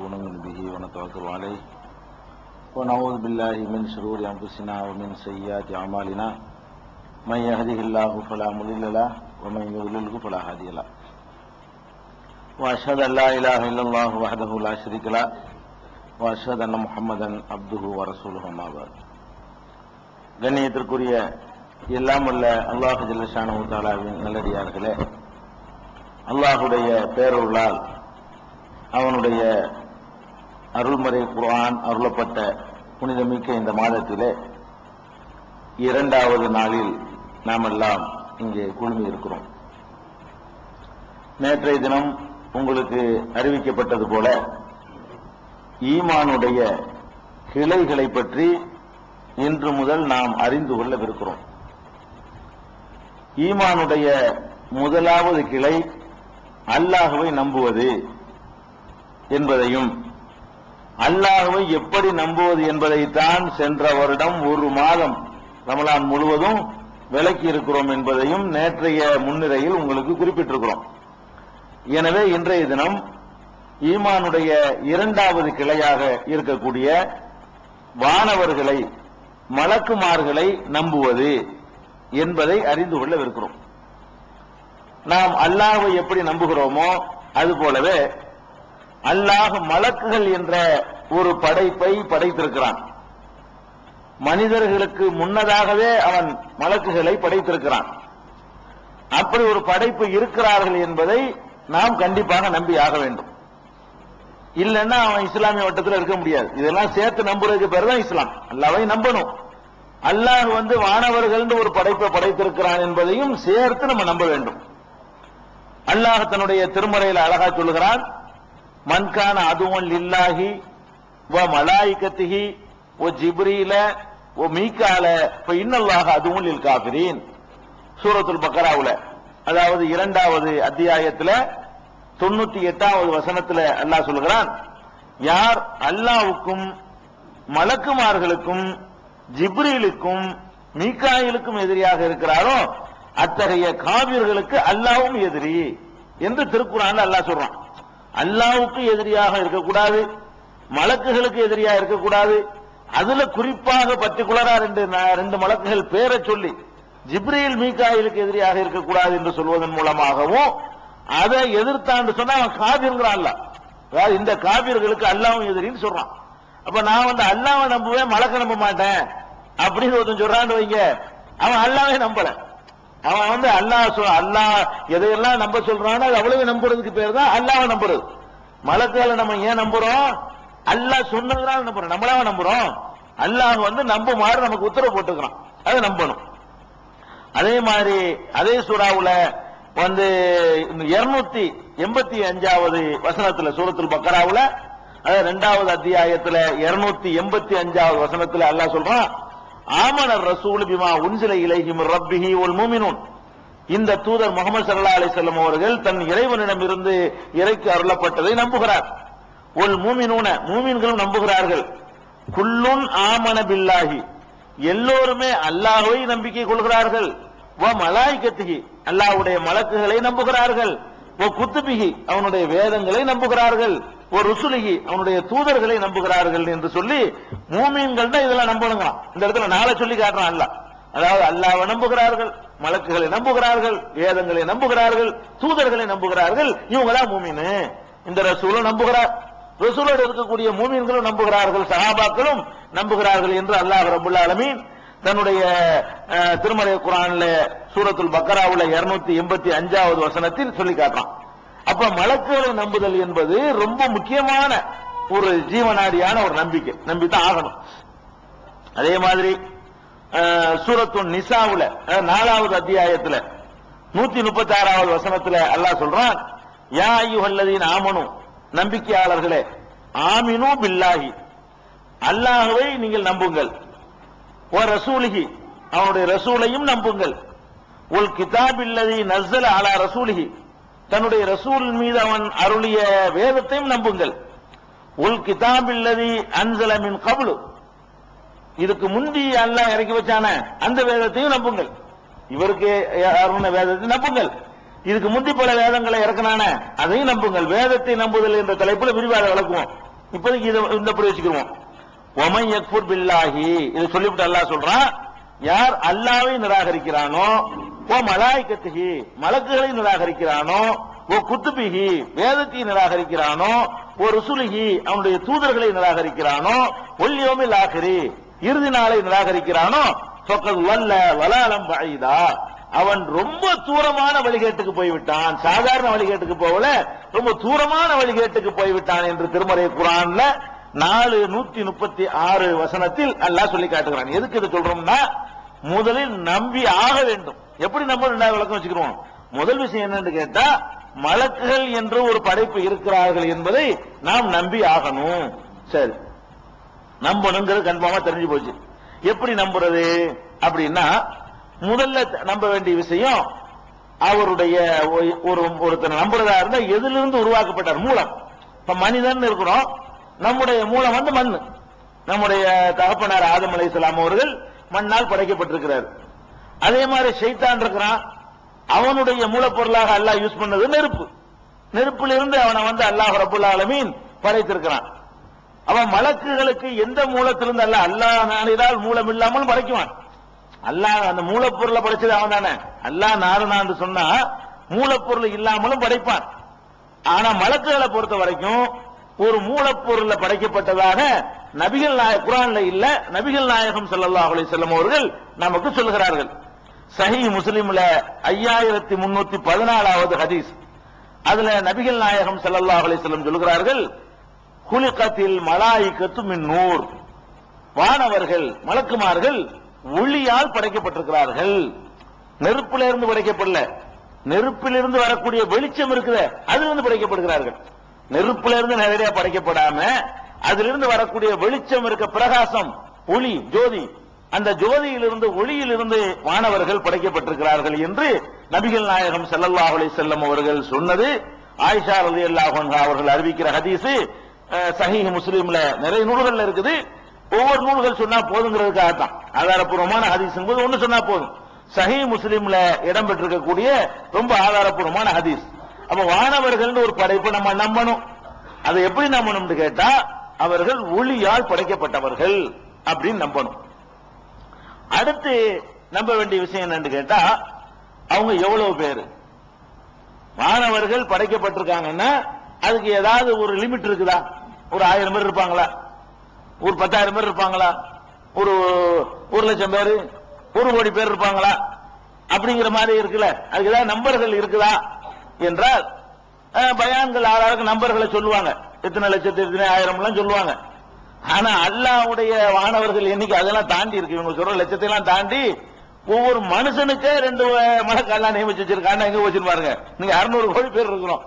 ونؤمن به ونتوكل عليه ونعوذ بالله من شرور أنفسنا ومن سيئات أعمالنا من يهده الله فلا مضل له ومن يضلل فلا هادي له وأشهد أن لا إله إلا الله وحده لا شريك له وأشهد أن محمدا عبده ورسوله أما بعد. கண்ணியத்திற்குரிய எல்லாம் உள்ள அல்லாஹ் ஜல்ல ஷானஹு தஆலாவின் நல்லடியார்களே, அல்லாஹுடைய பேரருளால் அவனுடைய அருள்மறை குர்ஆன் அருளப்பட்ட புனிதமிக்க இந்த மாதத்திலே இரண்டாவது நாளில் நாம் எல்லாம் இங்கே குழுமி இருக்கிறோம். நேற்றைய தினம் உங்களுக்கு அறிவிக்கப்பட்டது போல ஈமானுடைய கிளைகளை பற்றி இன்று முதல் நாம் அறிந்து கொள்ளவிருக்கிறோம். ஈமானுடைய முதலாவது கிளை அல்லாஹ்வை நம்புவது என்பதையும், அல்லாஹ்வை எப்படி நம்புவது என்பதைத்தான் சென்ற வருடம் ஒரு மாதம் ரமலான் முழுவதும் விளக்கி இருக்கிறோம் என்பதையும் நேற்றைய முன்னிலையில் உங்களுக்கு குறிப்பிட்டிருக்கிறோம். எனவே இன்றைய தினம் ஈமானுடைய இரண்டாவது கிளையாக இருக்கக்கூடிய வானவர்களை, மலக்குமார்களை நம்புவது என்பதை அறிந்து கொள்ளவிருக்கிறோம். நாம் அல்லாஹ்வை எப்படி நம்புகிறோமோ அதுபோலவே அல்லாஹ் மலக்குகள் என்ற ஒரு படைப்பை படைத்திருக்கிறான். மனிதர்களுக்கு முன்னதாகவே அவன் மலக்குகளை படைத்திருக்கிறான். அப்படி ஒரு படைப்பு இருக்கிறார்கள் என்பதை நாம் கண்டிப்பாக நம்பி ஆக வேண்டும். இல்லைன்னா அவன் இஸ்லாமிய வட்டத்தில் இருக்க முடியாது. இதெல்லாம் சேர்த்து நம்புறதுக்கு பேர் தான் இஸ்லாம். அல்லாஹ்வை நம்பணும். அல்லாஹ் வானவர்கள் ஒரு படைப்பை படைத்திருக்கிறான் என்பதையும் சேர்த்து நம்ம நம்ப வேண்டும். அல்லாஹ் தன்னுடைய திருமறையில் அழகா சொல்லுகிறான், மன்கான அதுவன் லில்லாஹி வ மலாயிகத்திஹி வ ஜிப்ரீல வ மீகால ஃப இன்னல்லாஹ அதுவன் லில் காஃபிரீன். சூரத்துல் பக்கராவுல, அதாவது இரண்டாவது அத்தியாயத்தில் 98வது வசனத்தில் அல்லாஹ் சொல்லுகிறான், யார் அல்லாஹ்வுக்கும் மலக்குமார்களுக்கும் ஜிப்ரீலுக்கும் மீகாயிலுக்கும் எதிரியாக இருக்கிறாரோ அத்தகைய காபிர்களுக்கு அல்லாஹ்வும் எதிரி என்று திருக்குர்ஆன்ல அல்லாஹ் சொல்றான். அல்லாஹ்வுக்கு எதிரியாக இருக்கக்கூடாது, மலக்குகளுக்கு எதிரியாக இருக்கக்கூடாது. அதுல குறிப்பாக பர்டிகுலரா ரெண்டு மலக்குகள் பேரை சொல்லி ஜிப்ரீல் மீகாயிலுக்கு எதிரியாக இருக்கக்கூடாது என்று சொல்வதன் மூலமாகவும் அதை எதிர்த்தான்னு சொன்னா அவன் காபிர்ங்கிறான். அல்லாஹ் அதாவது இந்த காபிர்களுக்கு அல்லாஹ்வும் எதிரின்னு சொல்றான். அப்ப நான் அல்லாஹ்வை நம்புவேன், மலக்க நம்ப மாட்டேன் அப்படின்னு ஒருத்தன் சொல்றான்னு வைங்க, அவன் அல்லாஹ்வை நம்பல. அவன் அல்லாஹ் எதையெல்லாம் நம்ப சொல்றானோ அது அவ்வளவு நம்புறதுக்கு பேர் தான் அல்லாஹ்வை நம்புறது. மலக்குகளை நம்ம ஏன் நம்புறோம்? அல்லாஹ் சொன்னதுனால நம்புறோம். நம்மளாவ நம்புறோம்? அல்லாஹ் நம்புமாறு நமக்கு உத்தரவு போட்டுக்கிறான், அதை நம்பணும். அதே மாதிரி அதே சூராவுல 285வது வசனத்துல, சூரத்துல் பக்கராவுல இரண்டாவது அத்தியாயத்துல 285வது வசனத்துல அல்லாஹ் சொல்றான், ஆமனர் ரசூல் பிமா உன்சில இலைஹி மிர் ரப்பிஹி வல் முஃமினூன். இந்த தூதர் முஹம்மது ஸல்லல்லாஹு அலைஹி வஸல்லம் அவர்கள் தன் இறைவனிடம் இருந்து இறைக்கு அருளப்பட்டதை நம்புகிறார். வல் முஃமினூன, மூமின்களும் நம்புகிறார்கள். குல்லுன் ஆமன பில்லாஹி, எல்லோருமே அல்லாஹ்வை நம்பிக்கை கொள்கிறார்கள். வ மலாயிகத்திஹி, அல்லாஹ்வுடைய மலக்குகளை நம்புகிறார்கள். வ குத்துபிஹி, அவனுடைய வேதங்களை நம்புகிறார்கள். ஒரு ருசுலிஹி, அவனுடைய தூதர்களை நம்புகிறார்கள் என்று சொல்லி மூமின்கள் தான் இதெல்லாம் நம்பணுங்க. இந்த இடத்துல நாளை சொல்லி காட்டுறான் அல்லாஹ். அதாவது அல்லாஹ்வை நம்புகிறார்கள், மலக்குகளை நம்புகிறார்கள், வேதங்களை நம்புகிறார்கள், தூதர்களை நம்புகிறார்கள். இவங்க தான் மூமின். இந்த ரசூலும் நம்புகிறார், ரசூலோடு இருக்கக்கூடிய மூமின்களும் நம்புகிறார்கள், சஹாபாக்களும் நம்புகிறார்கள் என்று அல்லாஹ் ரப்பல் ஆலமீன் தன்னுடைய திருமறை குர்ஆன்ல சூரத்துல் பக்கராவுல 285வது வசனத்தில் சொல்லி காட்டுறான். அப்ப மலக்குகளை நம்புதல் என்பது ரொம்ப முக்கியமான ஒரு ஜீவனாடியான ஒரு நம்பிக்கை, நம்பித்தான் ஆகணும். அதே மாதிரி சூரத்துன் நிசாவுல 4வது அத்தியாயத்துல 136வது வசனத்துல அல்லாஹ் சொல்றான், யா அய்யுஹல்லதீன ஆமனு, நம்பிக்கையாளர்களே, ஆமினு பில்லாஹி, அல்லாஹ்வை நீங்கள் நம்புங்கள். வ ரசூலிஹி, அவனுடைய ரசூலையும் நம்புங்கள். உல் கிதாபில்லதி நஸ்ஸல அலா ரசூலிஹி, தன்னுடைய ரசூல் மீது அவன் அருளிய வேதத்தையும் நம்புங்கள். உல் கிதாபில்லதி அன்ஸல மின் கப்லு, இதுக்கு முந்தி அல்லாஹ் இறக்கி வச்சான அந்த வேதத்தையும் நம்புங்கள். இவருக்கு அருளின வேதத்தை நம்புங்கள். இதுக்கு முந்தி பல வேதங்களை இறக்கினான அதையும் நம்புங்கள். வேதத்தை நம்புதல் என்ற தலைப்புல விரிவாக விளக்குவோம். இப்போதைக்கு இந்த வச்சுக்கிறோம். ஒமை யக்ஃபுர் பில்லாஹி, இதை சொல்லிவிட்டு அல்லாஹ் சொல்றான், யார் அல்லாஹ்வை நிராகரிக்கிறானோ, ஓ மலாயிகத்திஹி மலக்குகளை நிராகரிக்கிறானோ, ஓ குத்துபிஹி வேதத்தை நிராகரிக்கிறானோ, ஓ ருசுலிஹி அவனுடைய தூதர்களை நிராகரிக்கிறானோ, ஒல் யௌமில் ஆகிரி இறுதி நாளை நிராகரிக்கிறானோ, ஃபக்கத் வல்ல வலாலம் பஈதா அவன் ரொம்ப தூரமான வழிகேட்டுக்கு போய்விட்டான். சாதாரண வழிகேட்டுக்கு போகல, ரொம்ப தூரமான வழிகேட்டுக்கு போய்விட்டான் என்று திருமறை குர்ஆன்ல 436 வசனத்தில் அல்லாஹ் சொல்லி காட்டுகிறான். எதுக்கு இதை சொல்றோம்னா, முதலில் நம்பி ஆக வேண்டும். எப்படி நம்ம ரெண்டாவது விளக்கம் வச்சுக்கிறோம். முதல் விஷயம் என்னன்னு கேட்டா, மலக்குகள் என்று ஒரு படைப்பு இருக்கிறார்கள் என்பதை நாம் நம்பி ஆகணும். சரி, நம்பணுங்கிறது கன்ஃபார்மா தெரிஞ்சு போச்சு. எப்படி நம்புறது அப்படின்னா, முதல்ல நம்ப வேண்டிய விஷயம், அவருடைய ஒருத்தர் நம்புறதா இருந்தா எதிலிருந்து உருவாக்கப்பட்டார் மூலம். இப்ப மனிதன் இருக்கிறோம், நம்முடைய மூலம் வந்து மண். நம்முடைய தகப்பனார் ஆதம் அலைஹிஸ்ஸலாம் அவர்கள் மண்ணால் படைக்கப்பட்டிருக்கிறார். அதே மாதிரி ஷைத்தான் இருக்கிறான், அவனுடைய மூலப்பொருளாக அல்லாஹ் யூஸ் பண்ணது நெருப்பு. நெருப்பிலிருந்து அவனை வந்து அல்லாஹ் ரப்பல் ஆலமீன் படைத்திருக்கிறான். அவன் மலக்குகளுக்கு எந்த மூலத்திலிருந்து அல்லாஹ் நாடினால் மூலம் இல்லாமல் படைக்குவான். அல்லாஹ் அந்த மூலப்பொருளை படைச்சது அவன் தானே. அல்லாஹ் நாடுனான்னு சொன்னா மூலப்பொருள் இல்லாமலும் படைப்பான். ஆனா மலக்குகளை பொறுத்த வரைக்கும் ஒரு மூலப்பொருள்ல படைக்கப்பட்டதாக நபிகள் குர்ஆன்ல இல்ல, நபிகள் நாயகம் ஸல்லல்லாஹு அலைஹி வஸல்லம் அவர்கள் நமக்கு சொல்கிறார்கள். சஹீஹ் முஸ்லிம்ல 5314வது ஹதீஸ். அதுல நபிகள் நாயகம் ஸல்லல்லாஹு அலைஹி வஸல்லம் சொல்கிறார்கள், குலிகத்தில் மலாயிகத்து மின் நூர், வானவர்கள் மலக்குமார்கள் ஒளியால் படைக்கப்பட்டிருக்கிறார்கள். நெருப்பிலிருந்து படைக்கப்படல, நெருப்பிலிருந்து வரக்கூடிய வெளிச்சம் இருக்குது, அதிலிருந்து படைக்கப்படுகிறார்கள். நெருப்பிலிருந்து நேரடியாக படைக்கப்படாம அதிலிருந்து வரக்கூடிய வெளிச்சம் இருக்க, பிரகாசம், ஒளி, ஜோதி, அந்த ஜோதியிலிருந்து ஒளியிலிருந்து வானவர்கள் படைக்கப்பட்டிருக்கிறார்கள் என்று நபிகள் நாயகம் ஸல்லல்லாஹு அலைஹி வஸல்லம் அவர்கள் சொன்னது ஆயிஷா ரலியல்லாஹு அன்ஹா அவர்கள் அறிவிக்கிற ஹதீஸ். சஹீஹ் முஸ்லிம்ல நிறைய நூல்கள் இருக்குது. ஒவ்வொரு நூல்கள் சொன்னா போதுங்கிறதுக்காக தான். ஆதாரப்பூர்வமான ஹதீஸ் போது ஒன்னு சொன்னா போதும். சஹீஹ் முஸ்லிம்ல இடம்பெற்றிருக்கக்கூடிய ரொம்ப ஆதாரப்பூர்வமான ஹதீஸ். அப்ப வானவர்கள் ஒரு படைப்பு நம்ம நம்பணும். அதை எப்படி நம்பணும்னு கேட்டா, அவர்கள் ஒளியால் படைக்கப்பட்டவர்கள் அப்படின்னு நம்பணும். அடுத்து நம்ப வேண்டிய விஷயம் என்னன்னு கேட்டா, அவங்க எவ்வளவு பேரு வானவர்கள் படைக்கப்பட்டிருக்காங்கன்னா அதுக்கு ஏதாவது ஒரு லிமிட் இருக்குதா? ஒரு 1000 பேர் இருப்பாங்களா? ஒரு 10,000 பேர் இருப்பாங்களா? ஒரு 1,00,000 பேர், 1 கோடி பேர் இருப்பாங்களா? அப்படிங்கிற மாதிரி இருக்குல்ல, அதுக்கு ஏதாவது நம்பர்கள் இருக்குதா என்றால் பயான்கள் ஆளாருக்கு நம்பர்களை சொல்லுவாங்க. எத்தனை லட்சத்து எத்தனை ஆயிரம் எல்லாம் சொல்லுவாங்க. ஆனா அல்லாஹ்வுடைய வானவர்கள் எண்ணிக்கை அதெல்லாம் தாண்டி இருக்கு. இவங்க சொல்ற லட்சத்தை எல்லாம் தாண்டி ஒவ்வொரு மனுஷனுக்கே 2 மலக்கெல்லாம் நியமிச்சு வச்சிருக்காங்க. எங்க வச்சிருப்பாருங்க, நீங்க 600 கோடி பேர் இருக்கிறோம்,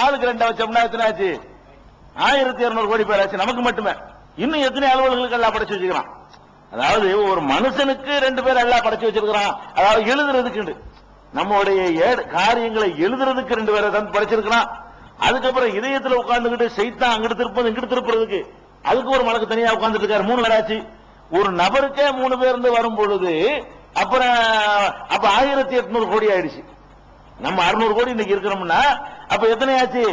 ஆளுக்கு 2 வச்சோம்னா எத்தனை ஆச்சு? 1200 கோடி பேர் ஆச்சு நமக்கு மட்டுமே. இன்னும் எத்தனை அலுவலர்களுக்கு எல்லாம் படைச்சு வச்சுக்கிறான். அதாவது ஒரு மனுஷனுக்கு 2 பேர் எல்லாம் படைச்சு வச்சிருக்கிறான். அதாவது எழுதுறதுக்கு, நம்முடைய காரியங்களை எழுதுறதுக்கு 2 பேரை தான் படைச்சிருக்கிறான். அதுக்கப்புறம் இதயத்துல உட்கார்ந்துகிட்டு சைத்தான் அங்கிட்டு திருப்பது இங்கிட்டு திருப்புறதுக்கு அதுக்கு ஒரு மலக்கு தனியா உட்கார்ந்துட்டு இருக்காரு. 3 பேராச்சு. ஒரு நபருக்கே 3 பேர் வரும் பொழுது அப்புறம் அப்ப 1800 கோடி ஆயிடுச்சு. நம்ம 600 கோடி இன்னைக்கு இருக்கிறோம்னா அப்ப எத்தனை ஆச்சு?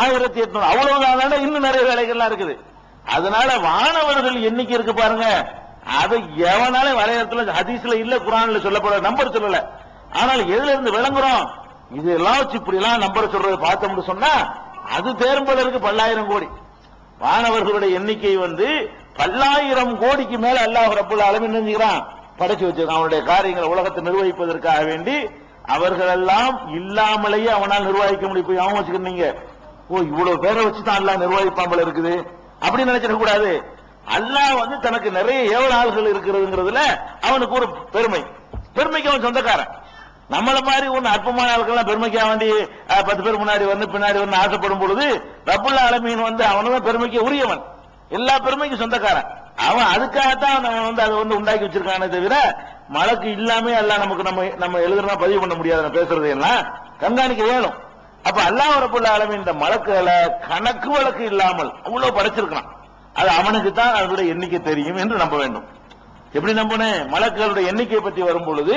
1800. அவ்வளவுதான். இன்னும் நிறைய வேலைகள்லாம் இருக்குது. அதனால வானவர்கள் எண்ணிக்கை இருக்கு பாருங்க, அதை எவனால வரையறதுல ஹதீஸ்ல இல்ல, குர்ஆன்ல சொல்லப்பட நம்பர் சொல்லல. ஆனால் எதுல இருந்து விளங்குறோம்? இதெல்லாம் வச்சு இப்படி எல்லாம் நம்பர் சொல்றது பார்த்தோம்னு சொன்னா அது தேர்ம்பலருக்கு 10,000 கோடி. வானவர்களுடைய எண்ணிக்கை 10,000 கோடிக்கு மேல அல்லாஹ் ரப்பல் ஆலமீன் நினைக்கிறான் படைச்சு வச்சிருக்கான். அவனுடைய காரியங்களை உலகத்தை நிர்வகிப்பதற்காக வேண்டி அவர்கள் எல்லாம் இல்லாமலேயே அவனால் நிர்வகிக்க முடியும். போய் அவன் வச்சுக்கிறீங்க, ஓ இவ்வளவு பேரை வச்சுதான் அல்லாஹ் நிர்வகிப்பாமல் இருக்குது அப்படின்னு நினைச்சிட கூடாது. அல்லாஹ் தனக்கு நிறைய ஏவலாள்கள் இருக்கிறதுங்கிறதுல அவனுக்கு ஒரு பெருமைக்கு அவன் சொந்தக்காரன். நம்மள மாதிரி ஒன்னு அற்பமான ஆட்கள் பெருமைக்காக வேண்டி 10 பேர் முன்னாடி பின்னாடி ஆசைப்படும் பொழுது ரப்புல் ஆலமீன் அவனதான் பெருமைக்கு உரியவன், எல்லா பெருமைக்கும் சொந்தக்காரன். அவன் அதுக்காகத்தான் அதை உண்டாக்கி வச்சிருக்கானே தவிர மலக்கு இல்லாம எல்லாம் நமக்கு நம்ம எழுதுனா பதிவு பண்ண முடியாது. பேசுறது எல்லாம் கண்காணிக்க வேணும். அப்ப அல்லாஹ் ரப்புல் ஆலமீன் இந்த மலக்குகளை கணக்கு வழக்கு இல்லாமல் அவ்வளவு படைச்சிருக்கான். அது அவனுக்கு தான் அதனுடைய எண்ணிக்கை தெரியும் என்று நம்ப வேண்டும். எப்படி நம்பணும்? மலக்குகளுடைய எண்ணிக்கையை பற்றி வரும் பொழுது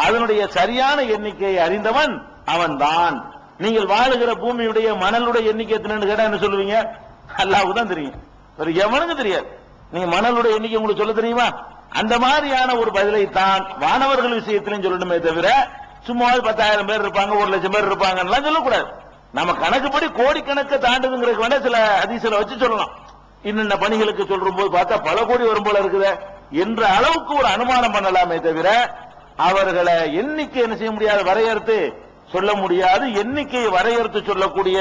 அதனுடைய சரியான எண்ணிக்கையை அறிந்தவன் அவன் தான். நீங்கள் வாழுகிற பூமியுடைய மணலுடைய எண்ணிக்கை எத்தனைன்னு கேட்டா என்ன சொல்லுவீங்க? அல்லாஹ்வுக்கு தான் தெரியும், வேற எவனுக்கு தெரியாது. நீங்க மணலுடைய எண்ணிக்கை உங்களுக்கு சொல்ல தெரியுமா? அந்த மாதிரியான ஒரு பதிலை தான் வானவர்கள் விஷயத்திலும் சொல்லணுமே தவிர சும்மா 10,000 பேர் இருப்பாங்க, 1,00,000 பேர் இருப்பாங்கன்னு சொல்லக்கூடாது. நம்ம கணக்குப்படி கோடிக்கணக்க தாண்டுங்கிறதுக்கு வேணா சில ஹதீஸ்ல வச்சு சொல்லலாம். இன்னென்ன பணிகளுக்கு சொல்லும் போது பார்த்தா பல கோடி வரும் போல இருக்குது என்ற அளவுக்கு ஒரு அனுமானம் பண்ணலாமே தவிர அவர்களை எண்ணிக்கை என்ன செய்ய முடியாது, வரையறுத்து சொல்ல முடியாது. எண்ணிக்கையை வரையறுத்து சொல்லக்கூடிய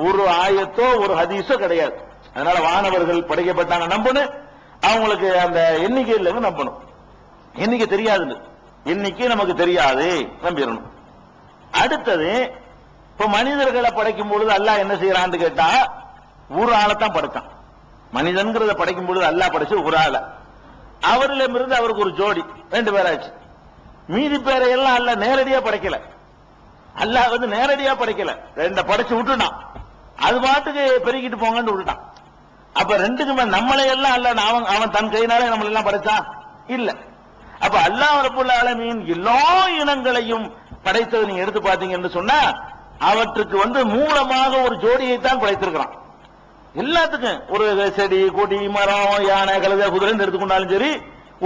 ஒரு ஆயத்தோ ஒரு ஹதீஸோ கிடையாது. அதனால வானவர்கள் படைக்கப்பட்டாங்க நம்பணும், அவங்களுக்கு அந்த எண்ணிக்கை இல்லைன்னு நம்பணும். எண்ணிக்கை தெரியாது, எண்ணிக்கை நமக்கு தெரியாது நம்பிடணும். அடுத்தது, இப்ப மனிதர்களை படைக்கும் பொழுது அல்லாஹ் என்ன செய்யறான்னு கேட்டா ஒரு ஆளைத்தான் படைச்சான். மனிதன்கிறத படைக்கும் பொழுது அல்லாஹ் படைச்சு ஒரு ஆளை, அவரிடமிருந்து அவருக்கு ஒரு ஜோடி 2 பேராச்சு. மீதி பேரை எல்லாம் அல்லாஹ் நேரடியா படைக்கல. அல்லாஹ் நேரடியா படைக்கல, 2 படைச்சு விட்டுட்டான். அது பாட்டுக்கு பெருகிட்டு போங்கன்னு விட்டுட்டான். அப்ப 2க்குமே நம்மளை எல்லாம் அல்ல அவன் தன் கையினாலே நம்மள எல்லாம் படைச்சான் இல்ல. அப்ப அல்லாஹ் ரப்பல் ஆலமீன் எல்லா இனங்களையும் படைத்ததை நீங்க எடுத்து பாத்தீங்கன்னு சொன்னா அவற்றுக்கு மூலமாக ஒரு ஜோடியை தான் படைத்திருக்கிறான். எல்லாத்துக்கும் ஒரு செடி கொடி மரம் யானை கழுதை குதிரைன்னு எடுத்துக்கொண்டாலும் சரி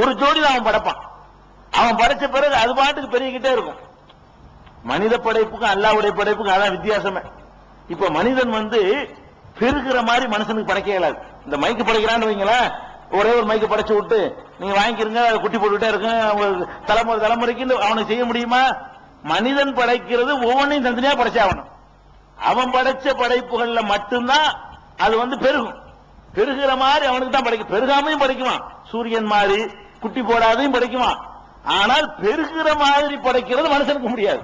ஒரு ஜோடி தான் அவன் படைப்பான். அவன் படைச்ச பிறகு அது பாட்டுக்கு பெருகிக்கிட்டே இருக்கும். மனித படைப்புக்கும் அல்லாஹ்வுடைய படைப்புக்கும் அதான் வித்தியாசமே. இப்ப மனிதன் பெருகிற மாதிரி மனுஷனுக்கு படைக்க இயலாது. இந்த மைக்கு படைக்கிறான்னு வைங்களேன், ஒரே ஒரு மைக்கு படைச்சு விட்டு நீங்க வாங்கிக்கிறீங்க, குட்டி போட்டுட்டே இருக்கு தலைமுறைக்கு அவனுக்கு செய்ய முடியுமா? மனிதன் படைக்கிறது ஒவ்வொன்றையும் தனித்தனியா படைச்சாகணும். அவன் படைச்ச படைப்புகள்ல மட்டும்தான் அது பெருகும். பெருகிற மாதிரி அவனுக்கு தான் படைக்கும். பெருகாமையும் படைக்குவான், சூரியன் மாதிரி குட்டி போடாதையும் படைக்குவான். ஆனால் பெருகிற மாதிரி படைக்கிறது மனுஷனுக்கு முடியாது.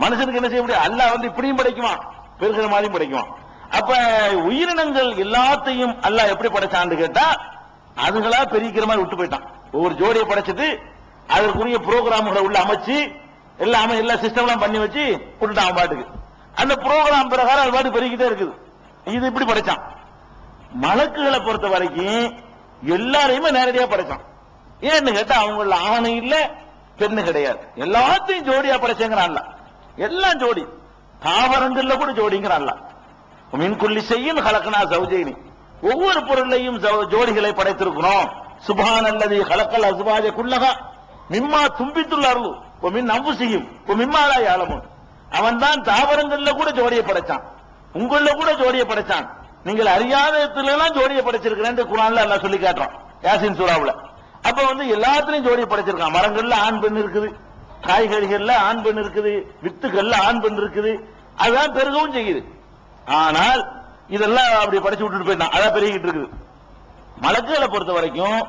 மனுஷனுக்கு என்ன செய்ய முடியாது? அல்லாஹ் இப்படியும் படைக்குவான், பெருகிற மாதிரியும் படைக்குவான். அப்ப உயிரினங்கள் எல்லாத்தையும் அல்லாஹ் எப்படி படைச்சான்னு கேட்டா அதுகளா பெருகிற மாதிரி விட்டு போயிட்டான். ஒவ்வொரு ஜோடியை படைச்சிட்டு அதற்குரிய புரோகிராம்களை உள்ள அமைச்சு எல்லா சிஸ்டம் பண்ணி வச்சு விட்டுட்டான் பாட்டுக்கு. அந்த புரோகிராம் பிரகாரம் அது பாட்டு பெருகிட்டே இருக்குது. இது இப்படி படைச்சான். மலக்குகளை பொறுத்த வரைக்கும் எல்லாரையுமே நேரடியா படைச்சான். ஏன்னு கேட்டா அவங்கள ஆணை இல்ல பெண்ணு கிடையாது, எல்லாத்தையும் ஜோடியா படைச்சேங்கிறான்ல. எல்லாம் ஜோடி, தாவரங்கள்ல கூட ஜோடிங்கிறான்ல. மின்குள்ளி செய்யும் கலக்கனா சௌஜைனி, ஒவ்வொரு பொருளையும் ஜோடிகளை படைத்திருக்கிறோம். சுப்ஹானல்லதி கலக்கல் அஸ்வாஜ குல்லஹா மிம்மா தும்பித்துள்ள அருள் மின் அம்புசியும் மிம்மாலா யாலமுன். அவன் தான் தாவரங்கள்ல கூட ஜோடியை படைச்சான், உங்கள கூட ஜோடியை படைச்சான். நீங்கள் அறியாத இடத்துல எல்லாம் ஜோடியை படைச்சிருக்கிறேன் குர்ஆன்ல அல்லாஹ் சொல்லி காட்டுறான் யாசின் சூராவுல. அப்ப எல்லாத்திலையும் ஜோடியை படைச்சிருக்கான். மரங்கள்ல ஆண் பெண் இருக்குது, காய்கறிகள்ல ஆண் பெண் இருக்குது, வித்துகள்ல ஆண் பெண் இருக்குது. அதுதான் பெருகவும் செய்யுது. ஆனால் இதெல்லாம் அப்படி படைச்சு விட்டுட்டு போயிட்டான், அதான் பெருகிட்டு இருக்குது. மலக்குகளை பொறுத்த வரைக்கும்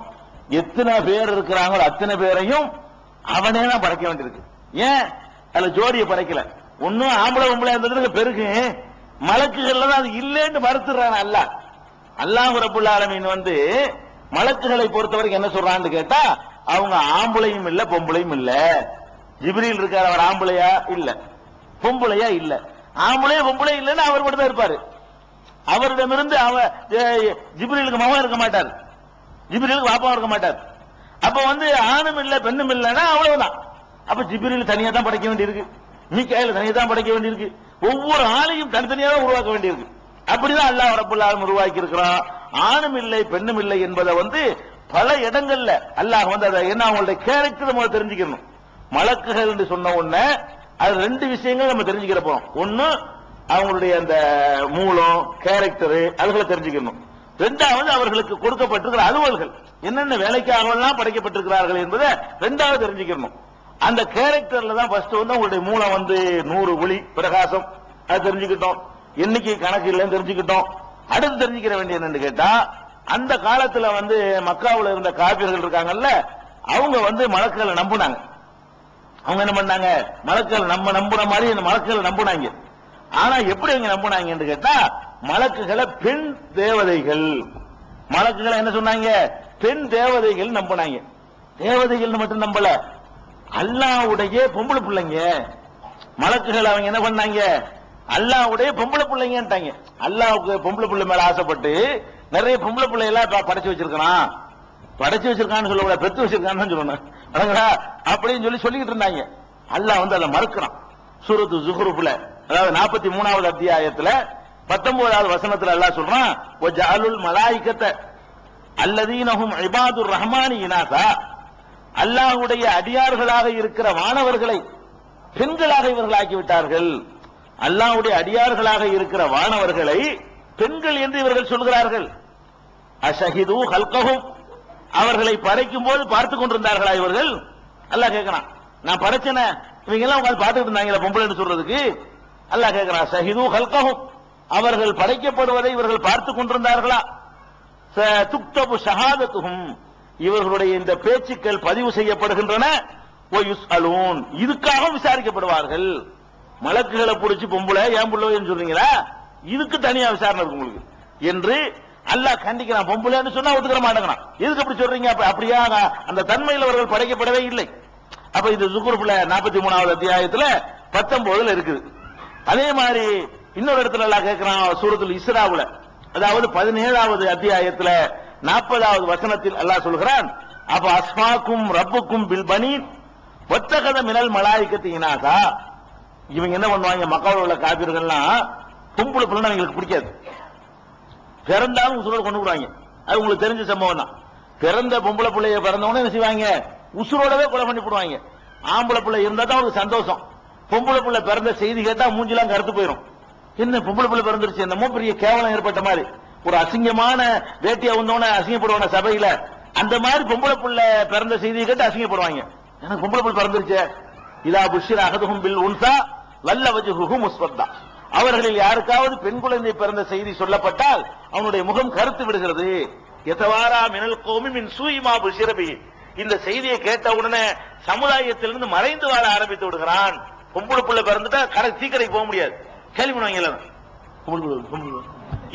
எத்தனை பேர் இருக்கிறாங்களோ அத்தனை பேரையும் அவனே தான் படைக்க வேண்டியிருக்கு. ஏன் அதுல ஜோடியை படைக்கல? ஒன்னும் ஆம்பளை பொம்பளை இருந்ததுக்கு பெருகு மலக்குகள்ல தான் அது இல்லைன்னு மறுத்துறான் அல்லாஹ். அல்லாஹ் ரப்பல் ஆலமீன் மலக்குகளை பொறுத்த வரைக்கும் என்ன சொல்றான்னு கேட்டா அவங்க ஆம்பளையும் இல்ல பொம்பளையும் இல்ல. ஜிப்ரீல் இருக்கார், அவர் ஆம்பளையா இல்ல பொம்பளையா இல்ல. ஆம்பளையா பொம்பளை இல்லைன்னு அவர் மட்டும் தான் இருப்பாரு. அவரிடமிருந்து ஜிப்ரீலுக்கு மகன் இருக்க மாட்டார், ஜிப்ரீலுக்கு பாப்பா இருக்க மாட்டார். அப்ப ஆணும் இல்ல பெண்ணும் இல்லைன்னா அவ்வளவுதான். அப்ப ஜிப்ரீல் தனியா தான் படைக்க வேண்டியிருக்கு, மீகாயில் தனியா தான் படைக்க வேண்டியிருக்கு, ஒவ்வொரு ஆளையும் தனித்தனியா தான் உருவாக்க வேண்டியிருக்கு. அப்படிதான் அல்லாஹ் ரப்பல் ஆலமீன் உருவாக்கி இருக்கிறான். ஆணும் இல்லை பெண்ணும் இல்லை என்பதை பல இடங்கள்ல அல்லாஹ் அதை என்ன அவங்களுடைய கேரக்டர் நம்ம தெரிஞ்சுக்கணும். மலக்குகள் என்று சொன்ன உடனே அது 2 விஷயங்கள் நம்ம தெரிஞ்சுக்கிற போறோம். ஒன்னு அவங்களுடைய அந்த மூலம் கேரக்டர் அதுகளை தெரிஞ்சுக்கணும். 2வது அவர்களுக்கு கொடுக்கப்பட்டிருக்கிற அலுவல்கள் என்னென்ன வேலைக்காகலாம் படைக்கப்பட்டிருக்கிறார்கள் என்பதை 2வது தெரிஞ்சுக்கணும். அந்த கேரக்டர்ல தான் ஃபர்ஸ்ட் உங்களுடைய மூலம் 100 ஒளி பிரகாசம், அது தெரிஞ்சுக்கிட்டோம். எண்ணிக்கை கணக்கு இல்லைன்னு தெரிஞ்சுக்கிட்டோம். அடுத்து தெரிஞ்சுக்கிற வேண்டிய என்னன்னு கேட்டா அந்த காலத்துல மக்காவுல இருந்த காபிர்கள் இருக்காங்கல்ல, அவங்க மலக்குகளை நம்புனாங்க. அவங்க என்ன பண்ணாங்க? மலக்குகளை நம்புற மாதிரி மலக்குகளை நம்புனாங்க. ஆனா எப்படி அவங்க நம்புனாங்க கேட்டா மலக்குகளை பெண் தேவதைகள், மலக்குகளை என்ன சொன்னாங்க? பெண் தேவதைகள் நம்பினாங்க. தேவதைகள் மட்டும் நம்பல, அல்லாஹ்வுடைய பொம்பளை பிள்ளைங்க. மலக்குகள் அவங்க என்ன பண்ணாங்க? அல்லாஹ்வுடைய பொம்பளை பிள்ளைங்கன்ட்டாங்க. அல்லாஹ்வுக்கு பொம்பளை பிள்ளை மேல ஆசைப்பட்டு நிறைய பொம்பளை பிள்ளை எல்லாம் படைச்சு வச்சிருக்கான். படைச்சு வச்சிருக்கான்னு சொல்ல பெத்து வச்சிருக்கான்னு சொல்லணும் அப்படின்னு சொல்லிக்கிட்டு இருந்தாங்க. அல்லாஹ் அதை மறுக்கிறான். சூரத்து ஜுஹ்ருஃப்ல, அதாவது 43வது அத்தியாயத்துல 19வது வசனத்துல அல்லாஹ் சொல்றான், வஜஅலுல் மலாயிகத அல்லதீனஹும் இபாதுர் ரஹ்மானி இனாஸா, அல்லாஹ்வுடைய அடியார்களாக இருக்கிற வானவர்களை பெண்களாக இவர்கள் ஆக்கிவிட்டார்கள். அல்லாஹ்வுடைய அடியார்களாக இருக்கிற வானவர்களை பெண்கள் என்று இவர்கள் சொல்கிறார்கள். அஷஹிது ஹல்கஹும், அவர்களை படைக்கும் போது பார்த்துக் கொண்டிருந்தார்களா இவர்கள்? அல்லாஹ் கேட்கிறான், நான் படைச்சன இவங்க எல்லாம் உட்கார்ந்து பார்த்துட்டு இருந்தாங்களா பொம்பளைன்னு சொல்றதுக்கு? அல்லாஹ் கேட்கிறான், ஷஹிது ஹல்கஹும், அவர்கள் படைக்கப்படுவதை இவர்கள் பார்த்துக் கொண்டிருந்தார்களா? துக்தபு ஷஹாதத்துஹும், இவர்களுடைய இந்த பேச்சுக்கள் பதிவு செய்யப்படுகின்றன. வயுஸ்அலூன், இதுக்காக விசாரிக்கப்படுவார்கள். மலக்குகளை பிடிச்சி பொம்பளை ஏன் புள்ளன்னு சொல்றீங்களா, இதுக்கு தனியா விசாரணை இருக்கு உங்களுக்கு என்று அல்லாஹ் கண்டிக்கிறான். பொம்பளைன்னு சொன்னா ஒத்துக்கிற மாட்டேங்கிறான். எதுக்கு அப்படி சொல்றீங்க? அப்படியா அந்த தன்மையில் அவர்கள் படைக்கப்படவே இல்லை. அப்ப இது ஜுஹ்ருஃப்ல 43வது அத்தியாயத்துல 19ல இருக்குது. அதே மாதிரி இன்னொரு இடத்துல அல்லாஹ் கேட்கிறான் சூரத்துல் இஸ்ராவுல, அதாவது 17வது அத்தியாயத்துல 40வது வசனத்தில் அல்லாஹ் சொல்கிறான், அப்ப அஸ்மாக்கும் ரப்புக்கும் பில் பனீன் வத்தகத மினல் மலாயிகத்தி இனாஸா, இவங்க என்ன பண்ணுவாங்க, மக்காவில் உள்ள காபிர்கள்லாம் பொம்பளை பிள்ளை எங்களுக்கு பிடிக்காது, பிறந்தாலும் உசுரோட கொண்டு விடுவாங்க. அது உங்களுக்கு தெரிஞ்ச சம்பவம் தான். பிறந்த பொம்பளை பிள்ளைய பிறந்தவொடனே என்ன செய்வாங்க, உசுரோடவே கொலை பண்ணி போடுவாங்க. ஆம்பளை பிள்ளை இருந்தா தான் அவருக்கு சந்தோஷம். பொம்பளை பிள்ளை பிறந்த செய்தி கேட்டா மூஞ்சிலாம் கருத்து போயிடும். என்ன பொம்பளை பிள்ளை பிறந்துருச்சு, என்னமோ பெரிய கேவலம் ஏற்பட்ட மாதிரி, ஒரு அசிங்கமான வேட்டியா வந்தோடனே அசிங்கப்படுவான சபையில, அந்த மாதிரி பொம்பளை பிள்ளை பிறந்த செய்தியை கேட்டு அசிங்கப்படுவாங்க. எனக்கு பொம்பளை பிள்ளை பிறந்துருச்சு. இதா புஷ்ஷிர அஹதுஹும் பில் உன்ஸா வல்ல வஜ்ஹுஹு முஸ்வத்தா, அவர்களில் யாருக்காவது பெண் குழந்தை பிறந்த செய்தி சொல்லப்பட்டால் அவனுடைய முகம் கருத்து விடுகிறது. யதவாரா மினல் கௌமி மின் சூஇ மா புஷ்ஷிர பிஹி, இந்த செய்தியை கேட்ட உடனே சமுதாயத்திலிருந்து மறைந்து வாழ ஆரம்பித்து விடுகிறான். பொம்பளை பிள்ளை பிறந்துட்டா சீக்கிரம் போக முடியாது, கேள்வி பண்ணுவாங்க எல்லாம்,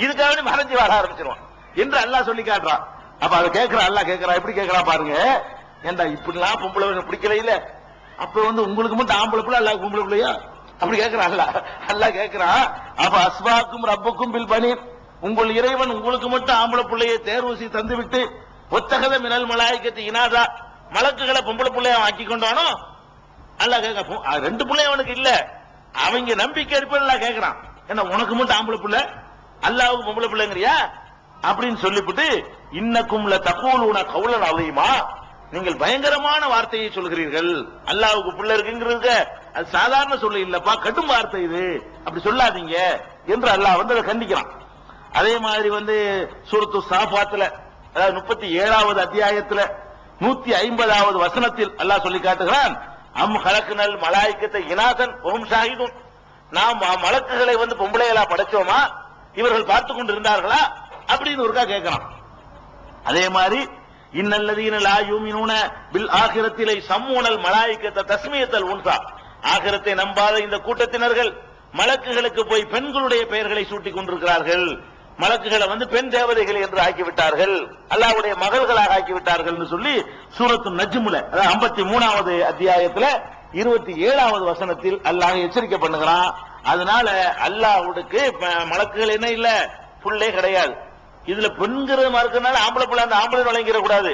இதுக்காக மறைஞ்சு வாழ ஆரம்பிச்சிருவான் என்று அல்லாஹ் சொல்லி காட்டுறான். அப்ப அதை கேட்கிறான், அல்லாஹ் கேட்கிறான், எப்படி கேட்கிறான் பாருங்க, ஏண்டா இப்படிலாம் பொம்பளை பிடிக்கல இல்ல, அப்ப உங்களுக்கு மட்டும் ஆம்பளை பிள்ளை அல்லாஹ் பொம்பளை பிள்ளையா அப்படி கேட்கிறான் அல்லாஹ் கேட்கிறான். அப்ப அஸ்வாக்கும் ரப்புக்கும் பில் பனீன், உங்கள் இறைவன் உங்களுக்கு மட்டும் ஆம்பளை பிள்ளையை தேர்வு தந்து விட்டு ஒத்தகத மினல் மலாயிகத்தி இனாஸா, மலக்குகளை பொம்பளை பிள்ளைய ஆக்கி கொண்டானோ அல்லாஹ் கேட்க, ரெண்டு பிள்ளை அவனுக்கு இல்ல, அவங்க நம்பிக்கை இருப்பா கேட்கிறான். என்ன உனக்கு மட்டும் ஆம்பளை பிள்ளை அல்லாஹ்வுக்கு பொம்பளை பிள்ளைங்கறியா அப்படின்னு சொல்லிவிட்டு, இன்னக்கும் ல தகூலுன கௌலன் அலீமா, நீங்கள் பயங்கரமான வார்த்தையை சொல்கிறீர்கள், அல்லாஹ்வுக்கு பிள்ளை இருக்குங்கிறது அது சாதாரண சொல்ல இல்லப்பா, கடும் வார்த்தை இது, அப்படி சொல்லாதீங்க என்று அல்லாஹ் அதை கண்டிக்கிறான். அதே மாதிரி சூரத்து சாஃபாத்துல, அதாவது 37வது அத்தியாயத்துல 150வது வசனத்தில் அல்லாஹ் சொல்லி காட்டுகிறான், அம் ஹலக்னல் மலாயிகத்தை இனாசன் வஹும் ஷாஹிதுன், நாம் மலக்குகளை பொம்பளைகளா படைச்சோமா, இவர்கள் பார்த்துக் கொண்டு இருந்தார்களா அப்படின்னு ஒருக்கா கேட்கிறான். அதே மாதிரி இன்னல்லதீன லா யூமினூன பில் ஆகிரத்திலே சம்மூனல் மலாயிகத்த தஸ்மியத்தல் உன்சா, ஆகிரத்தை நம்பாத இந்த கூட்டத்தினர்கள் மலக்குகளுக்கு போய் பெண்களுடைய பெயர்களை சூட்டிக் கொண்டிருக்கிறார்கள், மலக்குகளை பெண் தேவதைகள் என்று ஆக்கிவிட்டார்கள், அல்லாஹ்வுடைய மகள்களாக ஆக்கிவிட்டார்கள் சொல்லி சூரத்து நஜ்முல, அதாவது 53வது அத்தியாயத்துல 27வது வசனத்தில் அல்லாஹ் எச்சரிக்கை பண்ணுகிறான். அதனால அல்லாஹ்வுக்கு மலக்குகள் என்ன இல்ல, புள்ளே கிடையாது. இதுல பெண்கிற மறுக்கிறதுனால ஆம்பளை பிள்ளை அந்த ஆம்பளை நுழைங்கிற கூடாது.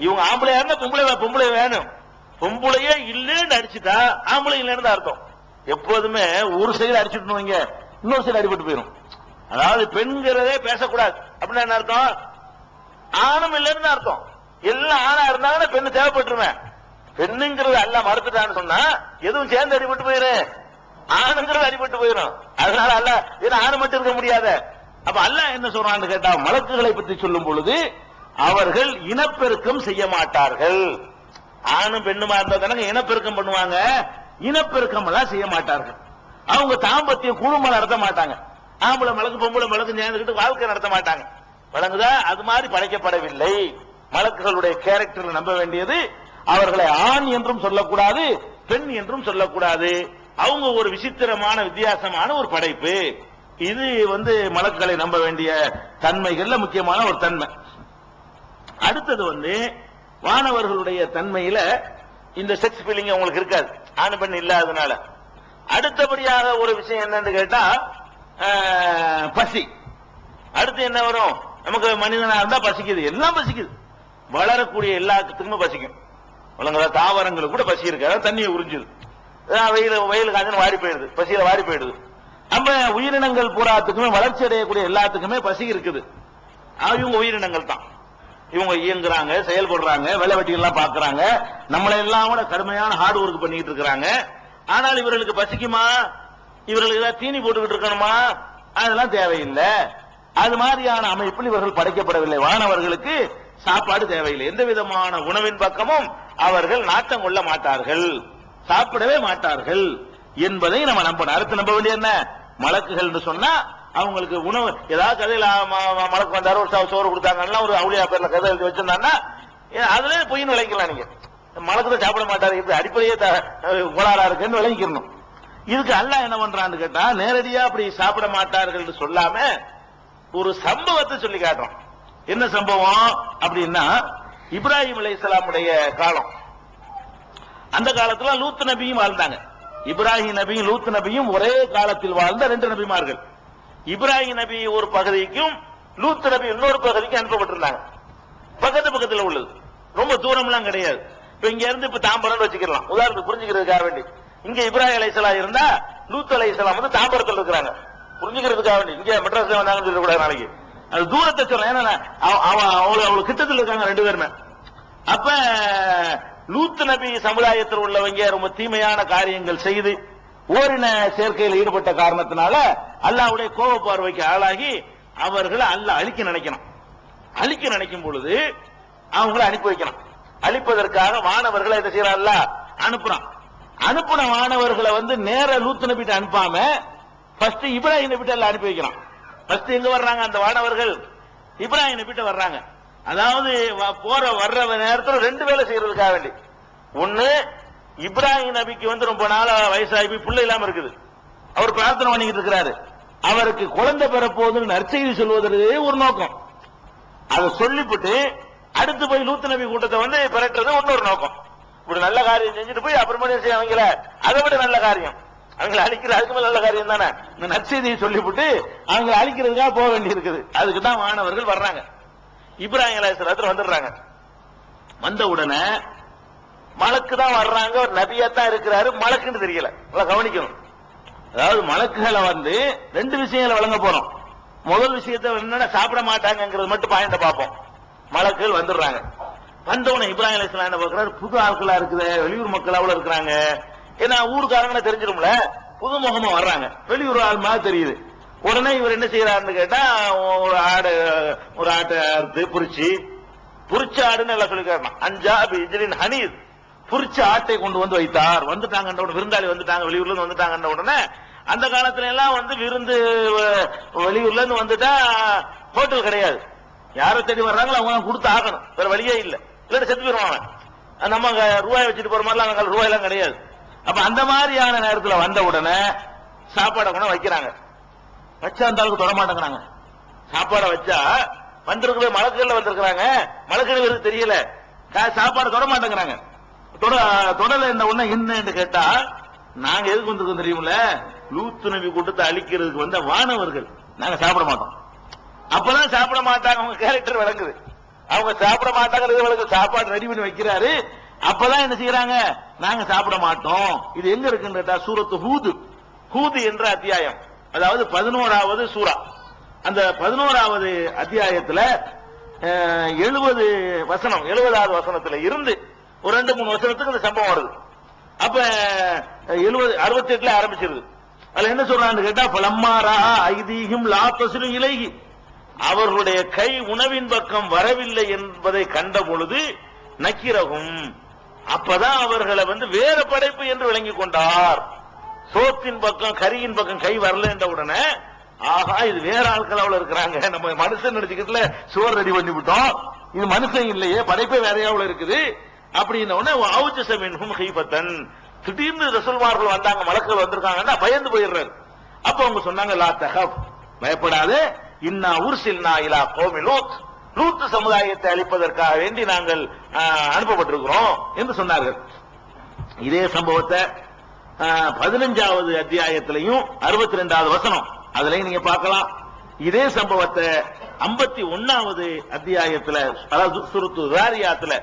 இவங்க ஆம்பளையா இருந்தா பொம்பளை வேணும், பொம்பளையே இல்லைன்னு அடிச்சுட்டா ஆம்பளை இல்லைன்னு அர்த்தம். எப்போதுமே ஒரு சைடு அடிச்சுட்டு வைங்க, இன்னொரு சைடு அடிபட்டு போயிடும். அதாவது பெண்கிறதே பேசக்கூடாது அப்படின்னா என்ன அர்த்தம், ஆணும் இல்லைன்னு அர்த்தம். எல்லாம் ஆணா இருந்தாங்கன்னா பெண்ணு தேவைப்பட்டுருவேன், பெண்ணுங்கிறது அல்ல மறுத்துட்டான்னு சொன்னா எதுவும் சேர்ந்து அடிபட்டு போயிரு, ஆணுங்கிறது அடிபட்டு போயிடும். அதனால அல்ல ஏன்னா ஆணு மட்டும் இருக்க முடியாத. அப்ப அல்லாஹ் என்ன சொல்றான்னு கேட்டா, மலக்குகளை பற்றி சொல்லும் பொழுது அவர்கள் இனப்பெருக்கம் செய்ய மாட்டார்கள். ஆணும் பெண்ணுமா இருந்தா தானே இனப்பெருக்கம் பண்ணுவாங்க, இனப்பெருக்கம் எல்லாம் செய்ய மாட்டார்கள். அவங்க தாம்பத்திய குடும்பம் நடத்த மாட்டாங்க, ஆம்பளை மலக்கு பொம்பளை மலக்கு சேர்ந்துக்கிட்டு வாழ்க்கை நடத்த மாட்டாங்க. வழங்குதா? அது மாதிரி படைக்கப்படவில்லை. மலக்குகளுடைய கேரக்டர் நம்ப வேண்டியது, அவர்களை ஆண் என்றும் சொல்லக்கூடாது, பெண் என்றும் சொல்லக்கூடாது. அவங்க ஒரு விசித்திரமான வித்தியாசமான ஒரு படைப்பு. இது மலக்குகளை நம்ப வேண்டிய தன்மைகள்ல முக்கியமான ஒரு தன்மை. அடுத்தது வானவர்களுடைய தன்மையில இந்த செக்ஸ் ஃபீலிங் அவங்களுக்கு இருக்காது, ஆண் பெண் இல்லாதனால. அடுத்தபடியாக ஒரு விஷயம் என்னன்னு கேட்டா பசி. அடுத்து என்ன வரும், நமக்கு மனிதனா இருந்தா பசிக்குது, எல்லாம் பசிக்குது, வளரக்கூடிய எல்லாத்துக்குமே பசிக்கும். தாவரங்களுக்கு கூட பசி இருக்கு, அதாவது தண்ணியை உறிஞ்சுது. வெயில் காஞ்சு வாடி போயிடுது, பசியில வாடி போயிடுது. நம்ம உயிரினங்கள் பூராத்துக்குமே வளர்ச்சி அடையக்கூடிய எல்லாத்துக்குமே பசி இருக்குது. இவங்க உயிரினங்கள் தான், இவங்க இயங்குறாங்க, செயல்படுறாங்க, வேலை வெட்டிகள்லாம் பாக்குறாங்க, நம்மளை எல்லாம் கூட கடுமையான ஹார்ட் ஒர்க் பண்ணிட்டு இருக்கிறாங்க. ஆனால் இவர்களுக்கு பசிக்குமா? இவர்களுக்கு ஏதாவது தீனி போட்டுக்கிட்டு இருக்கணுமா? அதெல்லாம் தேவையில்லை. அது மாதிரியான அமைப்பில் இவர்கள் படைக்கப்படவில்லை. வானவர்களுக்கு சாப்பாடு தேவையில்லை. எந்த விதமான உணவின் பக்கமும் அவர்கள் நாட்டம் கொள்ள மாட்டார்கள், சாப்பிடவே மாட்டார்கள் என்பதை நம்ம நம்பணும். அடுத்து நம்ப வேண்டிய என்ன? மலக்குகள் என்று சொன்னா அவங்களுக்கு உணவு ஏதாவது கதையில மலக்கு வந்தாரு, ஒரு சோறு கொடுத்தாங்கன்னா, ஒரு அவுளியா பேர்ல கதை எழுதி வச்சிருந்தாங்கன்னா அதுல பொய்ன்னு விளைக்கலாம். நீங்க மலக்கு தான் சாப்பிட மாட்டாரு, இப்படி அடிப்படையே கோளாறா இருக்குன்னு விளங்கிக்கணும். இதுக்கு அல்லாஹ் என்ன பண்றான்னு கேட்டா, நேரடியா அப்படி சாப்பிட மாட்டார்கள் சொல்லாம ஒரு சம்பவத்தை சொல்லி காட்டுறோம். என்ன சம்பவம் அப்படின்னா, இப்ராஹிம் அலைஹிஸ்ஸலாமுடைய காலம், அந்த காலத்துல லூத் நபியும் வாழ்ந்தாங்க. இப்ராஹிம் நபியும் லூத் நபியும் ஒரே காலத்தில் வாழ்ந்த ரெண்டு நபிமார்கள். இப்ராஹிம் நபி ஒரு பகுதிக்கும் லூத் நபி இன்னொரு பகுதிக்கும் அனுப்பப்பட்டிருந்தாங்க. பக்கத்து பக்கத்தில் உள்ளது, ரொம்ப தூரம்லாம் கிடையாது. இப்ப இங்க இருந்து இப்ப தாம்பரம் வச்சுக்கலாம், உதாரணத்துக்கு புரிஞ்சுக்கிறதுக்காக வேண்டி. இங்க இப்ராஹிம் அலைஹிஸ்ஸலாம் இருந்தா லூத் அலைஹிஸ்ஸலாம் வந்து தாம்பரத்தில் இருக்கிறாங்க, புரிஞ்சுக்கிறதுக்காக வேண்டி. இங்க மெட்ராஸ் வந்தாங்கன்னு சொல்லக்கூடாது நாளைக்கு, அது தூரத்தை சொல்றேன். ஏன்னா அவ்வளவு கிட்டத்தில் இருக்காங்க ரெண்டு பேருமே. அப்ப லூத் நபி சமுதாயத்தில் உள்ளவங்க ரொம்ப தீமையான காரியங்கள் செய்து ஓரின சேர்க்கையில் ஈடுபட்ட காரணத்தினால அல்லாஹ்வுடைய கோப பார்வைக்கு ஆளாகி அவர்களை அல்லாஹ் அழிக்க நினைக்கணும். அழிக்க நினைக்கும் பொழுது அவங்களை அனுப்பி வைக்கணும். அழிப்பதற்காக வானவர்களை என்ன செய்யறான்? அல்லாஹ் அனுப்புறான். அனுப்புன வானவர்களை வந்து நேர லூத் நபிட்ட அனுப்பாம ஃபர்ஸ்ட் இப்ராஹிம் நபிட்ட எல்லாம் அனுப்பி வைக்கிறான். ஃபர்ஸ்ட் எங்க வர்றாங்க? அந்த வானவர்கள் இப்ராஹிம் நபிட்ட வர்றாங்க. அதாவது வர்ற நேரத்தில் ரெண்டு வேலை செய்யறதுக்காக வேண்டி. ஒன்னு, இப்ராஹிம் நபிக்கு வந்து ரொம்ப நாள் வயசாகி பிள்ளை இல்லாம இருக்குது, அவர் பிரார்த்தனை பண்ணிக்கிட்டு இருக்கிறாரு. அவருக்கு குழந்தை பெறப்போகுதுன்னு நற்செய்தி சொல்வதற்கு ஒரு நோக்கம். அதை சொல்லிவிட்டு அடுத்து போய் லூத் நபி கூட்டத்தை வந்து பெறட்டுறது இன்னொரு நோக்கம். இப்படி நல்ல காரியம் செஞ்சுட்டு போய் அப்புறமா செய்ய அவங்கள அதை விட நல்ல காரியம், அவங்களை அழிக்கிற அதுக்கு மேல நல்ல காரியம் தானே. இந்த நற்செய்தியை சொல்லிவிட்டு அவங்களை அழிக்கிறதுக்காக போக வேண்டி இருக்குது. அதுக்கு தான் மாணவர்கள் வர்றாங்க. இப்ராஹிம் அலைஹிஸ்ஸலாம் வந்துடுறாங்க. வந்த உடனே மலக்கு தான் வர்றாங்க, ஒரு நபியா தான் இருக்கிறாரு, மலக்குன்னு தெரியல. கவனிக்கணும். அதாவது மலக்குகளை வந்து ரெண்டு விஷயங்களை வழங்க போறோம். முதல் விஷயத்தை என்னன்னா சாப்பிட மாட்டாங்கிறது மட்டும் பாயிண்ட பார்ப்போம். மலக்குகள் வந்துடுறாங்க. வந்தவன இப்ராஹிம் அலைஹிஸ்ஸலாம் என்ன பார்க்கிறாரு? புது ஆட்களா இருக்குது, வெளியூர் மக்கள் அவ்வளவு இருக்கிறாங்க. ஏன்னா ஊருக்காரங்கள தெரிஞ்சிடும்ல, புது முகமா வர்றாங்க, வெளியூர் ஆள் மாதிரி தெரியுது. உடனே இவர் என்ன செய்யறாருன்னு கேட்டா, ஒரு ஆட்டை அறுத்து புரிச்ச ஆடுன்னு எல்லாம் சொல்லிக்கிறாங்க. அஞ்சா இஜ்லின் ஹனீஸ், புரிச்ச ஆட்டை கொண்டு வந்து வைத்தார். வந்துட்டாங்க, விருந்தாளி வந்துட்டாங்க, வெளியூர்ல இருந்து வந்துட்டாங்க. உடனே அந்த காலத்துல எல்லாம் வந்து விருந்து வெளியூர்ல இருந்து வந்துட்டா ஹோட்டல் கிடையாது, யாரை தேடி வர்றாங்களோ அவங்க கொடுத்து ஆகணும், வேற வழியே இல்லை, இல்லாட்டி செத்து போயிருவாங்க. நம்ம ரூபாய் வச்சுட்டு போற மாதிரிலாம் அங்க ரூபாய் எல்லாம் கிடையாது. அப்ப அந்த மாதிரியான நேரத்தில் வந்த உடனே சாப்பாடை கொண்டு வைக்கிறாங்க. வச்சா அந்த அளவுக்கு தொட மாட்டேங்கிறாங்க. சாப்பாடை வச்சா வந்திருக்கிற மலக்குகள் வந்திருக்கிறாங்க, மலக்குகள் தெரியல, சாப்பாடு தொட மாட்டேங்கிறாங்க. தொடல இந்த உடனே என்னன்னு கேட்டா, நாங்க எதுக்கு வந்திருக்கோம் தெரியுமில்ல, லூத் நபி கூட்டத்தை அழிக்கிறதுக்கு வந்த வானவர்கள், நாங்க சாப்பிட மாட்டோம். அப்பதான் சாப்பிட மாட்டாங்க, அவங்க கேரக்டர் விளங்குது. அவங்க சாப்பிட மாட்டாங்க, சாப்பாடு ரெடி பண்ணி வைக்கிறாரு. அப்பதான் என்ன செய்யறாங்க? நாங்க சாப்பிட மாட்டோம். இது எங்க இருக்குன்னு கேட்டா, சூரத்து ஹூது என்ற அத்தியாயம், அதாவது 11வது சூரா. அந்த 11வது அத்தியாயத்துல 70 வசனம், 70வது வசனத்துல இருந்து ஒரு 2-3 வசனத்துக்கு இந்த சம்பவம் வருது. அப்ப 68ல ஆரம்பிச்சிருது. அதுல என்ன சொல்றான்னு கேட்டா, பலம்மாரா ஐதீகம் லா தஸ்லு இலைஹி, அவர்களுடைய கை உணவின் பக்கம் வரவில்லை என்பதை கண்ட பொழுது நக்கிரகும், அப்பதான் அவர்களை வந்து வேற படைப்பு என்று விளங்கி கொண்டார். சோத்தின் பக்கம் கரியின் பக்கம் கை வரல என்ற உடனே, ஆகா இது வேற ஆட்கள் அவ்வளவு இருக்கிறாங்க, நம்ம மனுஷன் நினைச்சுக்கிட்டுல சோறு ரெடி பண்ணி விட்டோம், இது மனுஷன் இல்லையே, படைப்பே வேறையாவில் இருக்குது அப்படின்ன உடனே திடீர்னு ரசூல்மார்கள் வந்தாங்க, மலக்குகள் வந்திருக்காங்கன்னா பயந்து போயிடுறாரு. அப்ப அவங்க சொன்னாங்க, லா தஹப், பயப்படாது, இன்னா உர்சில்னா இலா கௌமி லூத், லூத் சமுதாயத்தை அழிப்பதற்காக வேண்டி நாங்கள் அனுப்பப்பட்டிருக்கிறோம் என்று சொன்னார்கள். இதே சம்பவத்தை 15வது அத்தியாயத்திலையும் 62வது வசனம் அதுலயும் நீங்க பார்க்கலாம். இதே சம்பவத்தை 51வது அத்தியாயத்துல, அதாவது சூரத்து ஸாரியாத்துல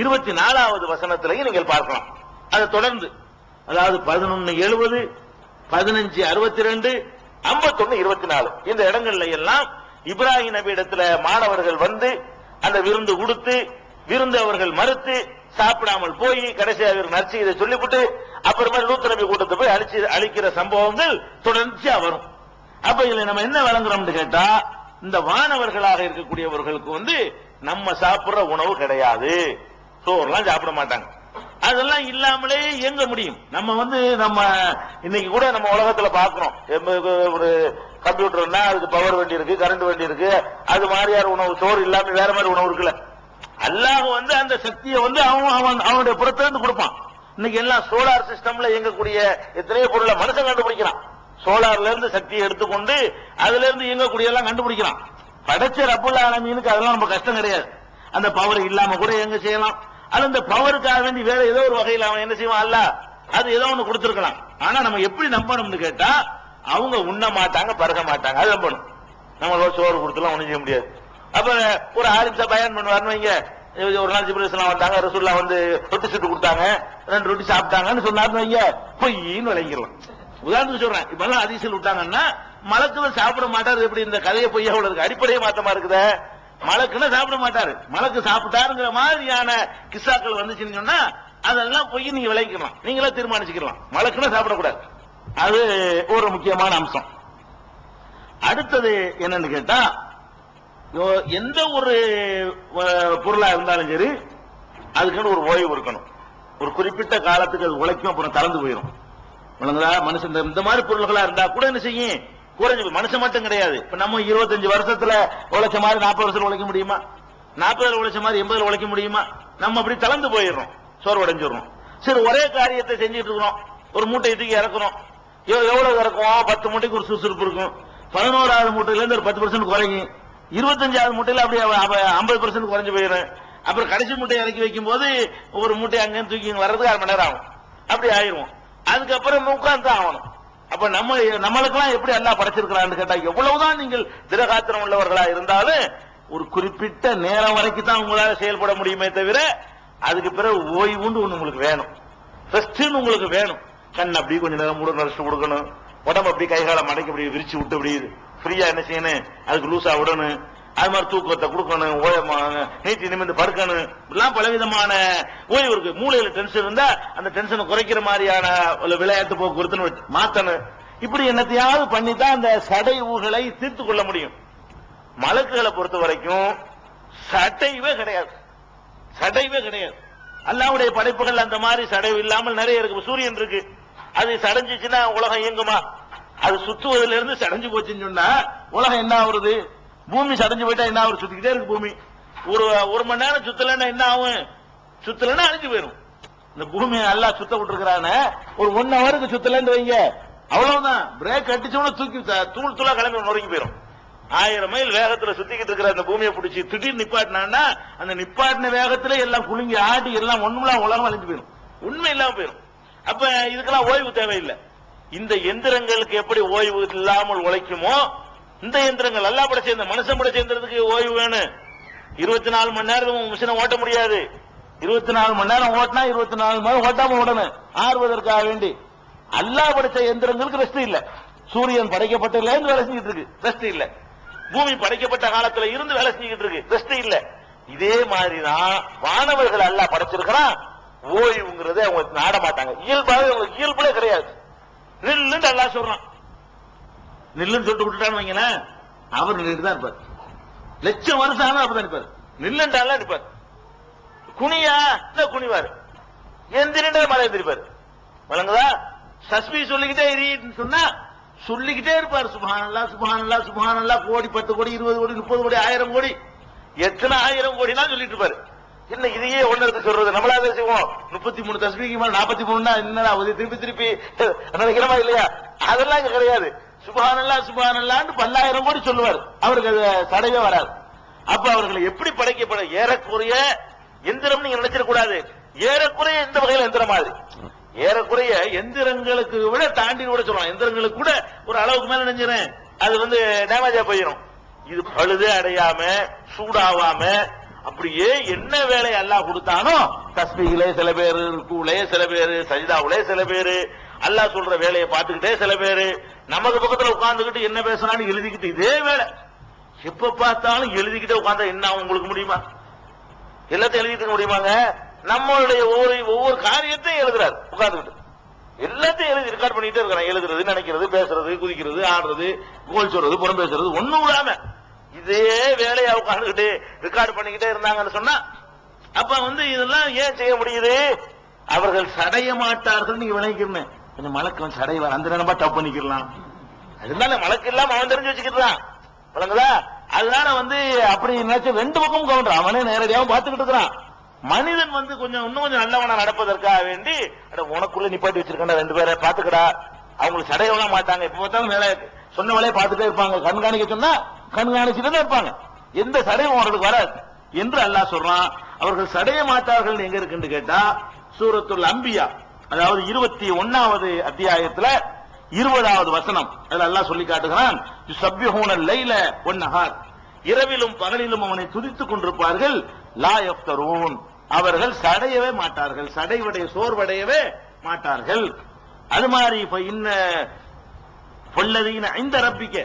24வது வசனத்திலையும் நீங்கள் பார்க்கலாம். அதை தொடர்ந்து அதாவது 11:70, 15:62, 51:24 இந்த இடங்கள்ல எல்லாம் இப்ராஹிம் நபி இடத்துல மாணவர்கள் வந்து அந்த விருந்து கொடுத்து விருந்து அவர்கள் மறுத்து சாப்பிடாமல் போய் கடைசியாக நற்செய்தியை சொல்லிவிட்டு அப்புறமா லூத் நபி கூட்டத்தை போய் அழிக்கிற சம்பவங்கள் தொடர்ச்சியா வரும். அப்ப இதுல நம்ம என்ன வழங்குறோம்னு கேட்டா, இந்த வானவர்களாக இருக்கக்கூடியவர்களுக்கு வந்து நம்ம சாப்பிடுற உணவு கிடையாது, சோறுலாம் சாப்பிட மாட்டாங்க. அதெல்லாம் இல்லாமலே இயங்க முடியும். நம்ம வந்து நம்ம இன்னைக்கு கூட நம்ம உலகத்துல பாக்குறோம், ஒரு கம்ப்யூட்டர்னா அதுக்கு பவர் வேண்டி இருக்கு, கரண்ட் வேண்டி இருக்கு, அது மாதிரியான உணவு, சோறு இல்லாம வேற மாதிரி உணவு இருக்குல்ல. அல்லாஹ் வந்து அந்த சக்தியை வந்து அவனுடைய புறத்திலிருந்து கொடுப்பான். இன்னைக்கு எல்லாம் சோலார் சிஸ்டம்ல இயங்கக்கூடிய எத்தனையோ பொருளை மனுஷன் கண்டுபிடிக்கிறான். சோலார்ல இருந்து சக்தியை எடுத்துக்கொண்டு அதுல இருந்து இயங்கக்கூடிய எல்லாம் கண்டுபிடிக்கிறான். படைச்ச ரப்புல் ஆலமீனுக்கு அதெல்லாம் நம்ம கஷ்டம் கிடையாது. அந்த பவர் இல்லாம கூட எங்க செய்யலாம். அது அந்த பவருக்காக வேண்டி வேற ஏதோ ஒரு வகையில் அவன் என்ன செய்வான், அல்ல அது ஏதோ ஒண்ணு கொடுத்திருக்கலாம். ஆனா நம்ம எப்படி நம்பணும்னு கேட்டா, அவங்க உண்ண மாட்டாங்க, பருக மாட்டாங்க, அது நம்பணும். நம்ம சோறு கொடுத்துலாம் ஒண்ணும் செய்ய முடியாது. அப்ப ஒரு ஆலிம்சா பயன் பண்ணுவாருன்னு வைங்க, ஒரு நாள் ஜிப்ரீல் இஸ்லாம் வந்தாங்க, ரசூல்லா வந்து ரொட்டி சுட்டு கொடுத்தாங்க, 2 ரொட்டி சாப்பிட்டாங்கன்னு சொன்னாருன்னு வைங்க, பொய்ன்னு விளங்கிடலாம். உதாரணத்துக்கு சொல்றேன், இப்ப எல்லாம் அதிசல் விட்டாங்கன்னா மலக்குல சாப்பிட மாட்டாரு. எப்படி இந்த கதையை பொய்யா இருக்கு, அடிப்படையே மாத்தமா இருக்குத. மலக்குன்னு சாப்பிட மாட்டாரு, மலக்கு சாப்பிட்டாருங்கிற மாதிரியான கிஸ்ஸாக்கள் வந்துச்சுன்னு சொன்னா அதெல்லாம் பொய் நீங்க விளைக்கலாம், நீங்களே தீர்மானிச்சுக்கலாம். மலக்குன்னு சாப்பிடக்கூடாது, அது ஒரு முக்கியமான அம்சம். அடுத்தது என்னன்னு கேட்டா, எந்த ஒரு பொருளா இருந்தாலும் சரி அதுக்குன்னு ஒரு ஓய்வு இருக்கணும். ஒரு குறிப்பிட்ட காலத்துக்கு அது உழைக்கும், அப்புறம் கலந்து போயிடும். மனுஷன் இந்த மாதிரி பொருள்களா இருந்தா கூட என்ன செய்யும், குறைஞ்சு. மனுஷன் மட்டும் கிடையாது, இப்ப நம்ம 25 வருஷத்துல உழைச்ச மாதிரி 40 வருஷத்துல உழைக்க முடியுமா? 40 உழைச்ச மாதிரி 80 உழைக்க முடியுமா? நம்ம அப்படி கலந்து போயிடுறோம், சோர்வு அடைஞ்சிடறோம். சரி, ஒரே காரியத்தை செஞ்சுட்டு இருக்கிறோம், ஒரு மூட்டை தூக்கி இறக்குறோம். எவ்வளவு இறக்குவோம்? 10 மூட்டைக்கு ஒரு சுறுசுறுப்பு இருக்கும். 11வது மூட்டையில இருந்து ஒரு 10% குறையும். 25வது மூட்டையில அப்படியே 50% குறைஞ்சு போயிடும். அப்புறம் கடைசி மூட்டையை இறக்கி வைக்கும் போது ஒரு மூட்டை அங்க தூக்கி வர்றதுக்கு 1/2 மணி நேரம் ஆகும். அப்படி ஆயிரும். அதுக்கப்புறம் உட்கார்ந்து ஆகணும். அப்ப நம்மளுக்கெல்லாம் எப்படி அல்லாஹ் படைச்சிருக்கிறான்னு கேட்டா, எவ்வளவுதான் நீங்கள் திடகாத்திரம் உள்ளவர்களா இருந்தாலும் ஒரு குறிப்பிட்ட நேரம் வரைக்கும் தான் உங்களால செயல்பட முடியுமே தவிர, அதுக்கு பிறகு ஓய்வுண்டு ஒண்ணு உங்களுக்கு வேணும், ரெஸ்ட்னு உங்களுக்கு வேணும். கண் அப்படி கொஞ்ச நேரம் மூட ரெஸ்ட் கொடுக்கணும், உடம்பு அப்படி கைகால மடக்கி அப்படி விரிச்சு விட்டு அப்படி ஃப்ரீயா என்ன செய்யணும், அதுக்கு லூசா விடணும். அது மாதிரி தூக்கத்தை கொடுக்கணும், நீச்சி நிமிர்ந்து படுக்கணும். எல்லாம் பலவிதமான ஓய்வு இருக்கு. மூளையில டென்ஷன் இருந்தா அந்த டென்ஷனை குறைக்கிற மாதிரியான விளையாட்டு போக்குவரத்து மாத்தணும். இப்படி என்னத்தையாவது பண்ணித்தான் அந்த சடைவுகளை தீர்த்து கொள்ள முடியும். மலக்குகளை பொறுத்த வரைக்கும் சடைவே கிடையாது, சடைவே கிடையாது. அல்லாஹ்வுடைய படைப்புகள் அந்த மாதிரி சடைவு இல்லாமல் நிறைய இருக்கு. சூரியன் இருக்கு, அது சடைஞ்சிச்சுன்னா உலகம் இயங்குமா? அது சுத்துவதிலிருந்து இருந்து சடைஞ்சு போச்சுன்னு சொன்னா உலகம் என்ன ஆகுறது? பூமி சடைஞ்சு போயிட்டா என்ன ஆகும்? சுத்திக்கிட்டே இருக்கு பூமி. ஒரு மணி நேரம் சுத்தலன்னா என்ன ஆகும்? சுத்தலன்னா அழிஞ்சு போயிடும். இந்த பூமியை நல்லா சுத்த விட்டுருக்கான ஒரு 1 ஹவருக்கு சுத்தலன்னு வைங்க, அவ்வளவுதான். பிரேக் அடிச்சோன்னு தூக்கி தூள் தூளா கிளம்பி நொறுங்கி போயிடும். 1000 மைல் வேகத்துல சுத்திக்கிட்டு இருக்கிற அந்த பூமியை பிடிச்சி திடீர் நிப்பாட்டினா அந்த நிப்பாட்டின வேகத்துல எல்லாம் குலுங்கி ஆடி எல்லாம் ஒண்ணுலாம் உலகம் அழிஞ்சு போயிடும், உண்மை இல்லாம போயிடும். அப்ப இதுக்கெல்லாம் ஓய்வு தேவையில்லை. இந்த எந்திரங்களுக்கு எப்படி ஓய்வு இல்லாமல் உழைக்குமோ, இந்த எந்திரங்கள் அல்லாஹ் படைச்ச இந்த மனுஷன் படைச்ச எந்திரத்துக்கு ஓய்வு வேணும். 24 மணி நேரம் மிஷினை ஓட்ட முடியாது. 24 மணி நேரம் ஓட்டினா 24 மணி நேரம் ஓட்டாம ஓடணும், ஆறுவதற்காக வேண்டி. அல்லாஹ் படைச்ச எந்திரங்களுக்கு ரெஸ்ட் இல்ல. சூரியன் படைக்கப்பட்டதுல இருந்து வேலை செஞ்சுட்டு இருக்கு, ரெஸ்ட் இல்ல. பூமி படைக்கப்பட்ட காலத்துல இருந்து வேலை செஞ்சுட்டு இருக்கு, ரெஸ்ட் இல்ல. இதே மாதிரிதான் வானவர்கள் அல்லாஹ் படைச்சிருக்கிறான். ஓய்வுங்கிறது அவங்க நாட மாட்டாங்க, இயல்பாக இயல்புல கிடையாது. நில்லுன்னு அல்லாஹ் சொல்றான், நில்லுன்னு சொல்லிட்டு விட்டுட்டான்னு வைங்களேன், அவர் நின்றுட்டு தான் இருப்பார். லட்சம் வருஷம் ஆனா அப்படிதான் இருப்பார், நில்லுன்றால இருப்பார். குனியா இந்த குனிவாரு, எந்திரின்ற மலை எந்திரிப்பாரு. வழங்குதா? தஸ்பீஹ் சொல்லிக்கிட்டே இரு சொன்னா சொல்லிக்கிட்டே இருப்பார். சுப்ஹானல்லாஹ் சுப்ஹானல்லாஹ் சுப்ஹானல்லாஹ், கோடி 10 கோடி 20 கோடி 30 கோடி 1000 கோடி எத்தனை 1000 கோடினா சொல்லிட்டு இருப்பாரு. என்ன இதையே ஒன்னு எடுத்து சொல்றது? நம்மளாவே செய்வோம். 33 தஸ்பீஹ் மேல 43 என்னடா திருப்பி திருப்பி நினைக்கிறமா இல்லையா? அதெல்லாம் இங்க கிடையாது. சுப்ஹானல்லாஹ் சுப்ஹானல்லாஹ்னு 10,000 கோடி சொல்லுவார், அவருக்கு அது தடவே வராது. அப்ப அவர்களை எப்படி படைக்கப்பட ஏறக்குறைய எந்திரம் நீங்க நினைச்சிடக்கூடாது. ஏறக்குறைய இந்த வகையில் எந்திரம் மாதிரி, ஏறக்குறைய எந்திரங்களுக்கு விட தாண்டி கூட சொல்லலாம். எந்திரங்களுக்கு கூட ஒரு அளவுக்கு மேல நினைஞ்சிடும், அது டேமேஜா போயிடும். இது பழுதே அடையாம சூடாவாம அப்படியே என்ன வேலை அல்லாஹ் கொடுத்தானோ, தஸ்பீஹிலே சில பேரு, ருக்குலே சில பேரு, சஜிதாவுலே சில பேரு, அல்லாஹ் சொல்ற வேலையை பார்த்துக்கிட்டே சில பேரு, நமக்கு பக்கத்துல உட்கார்ந்துகிட்டு என்ன பேசுறான்னு எழுதிக்கிட்டு இதே வேலை. எப்ப பார்த்தாலும் எழுதிக்கிட்டே உட்கார்ந்தா என்ன உங்களுக்கு முடியுமா? எல்லாத்தையும் எழுதிட்டு முடியுமாங்க? நம்மளுடைய ஒவ்வொரு காரியத்தையும் எழுதுறாரு உட்கார்ந்துகிட்டு, எல்லாத்தையும் எழுதி ரெக்கார்ட் பண்ணிட்டே இருக்கிறான். எழுதுறது, நினைக்கிறது, பேசுறது, குதிக்கிறது, ஆடுறது, கோல் சொல்றது, புறம் பேசுறது, ஒண்ணும் விடாம இதே வேலையா உட்கார்ந்துகிட்டு ரெக்கார்ட் பண்ணிக்கிட்டே இருந்தாங்கன்னு சொன்னா, அப்ப இதெல்லாம் ஏன் செய்ய முடியுது? அவர்கள் சடைய மாட்டார்கள். நீங்க விளைக்கிறேன் கொஞ்சம் மலக்கு சடைவார், அந்த நேரமா டப் பண்ணிக்கலாம். அதனால மலக்கு இல்லாம அவன் தெரிஞ்சு வச்சுக்கிறான், விளங்குதா? அதனால அப்படி நினைச்ச ரெண்டு பக்கமும் கவுண்டர் அவனே நேரடியாகவும் பார்த்துக்கிட்டு இருக்கிறான். மனிதன் கொஞ்சம் இன்னும் கொஞ்சம் நல்லவனா நடப்பதற்காக வேண்டி உனக்குள்ள நிப்பாட்டி வச்சிருக்கா ரெண்டு பேரை பாத்துக்கடா, அவங்களுக்கு சடையவெல்லாம் மாட்டாங்க, எப்ப பார்த்தாலும் வேலை சொன்ன வேலையை பார்த்துட்டே இருப்பாங்க, கண்காணிக்க சொன்னா கண்காணிச்சுட்டு தான் இருப்பாங்க, எந்த சடையும் அவர்களுக்கு வராது என்று அல்லாஹ் சொல்றான். அவர்கள் சடைய மாட்டார்கள் எங்க இருக்குன்னு கேட்டா, சூரத்துல் அம்பியா அதாவது 21வது அத்தியாயத்துல 20வது வசனம், அதுல அல்லாஹ் சொல்லி காட்டுகிறான், யுஸப்பிஹூனல் லைல வன்னஹார், இரவிலும் பகலிலும் அவனை துதித்துக் கொண்டிருப்பார்கள், லா யஃப்தரூன், அவர்கள் சடையவே மாட்டார்கள், சடைவடைய சோர்வடையவே மாட்டார்கள். அது மாதிரி இப்ப பொல்லதீன இந்த ரப்பிக்க,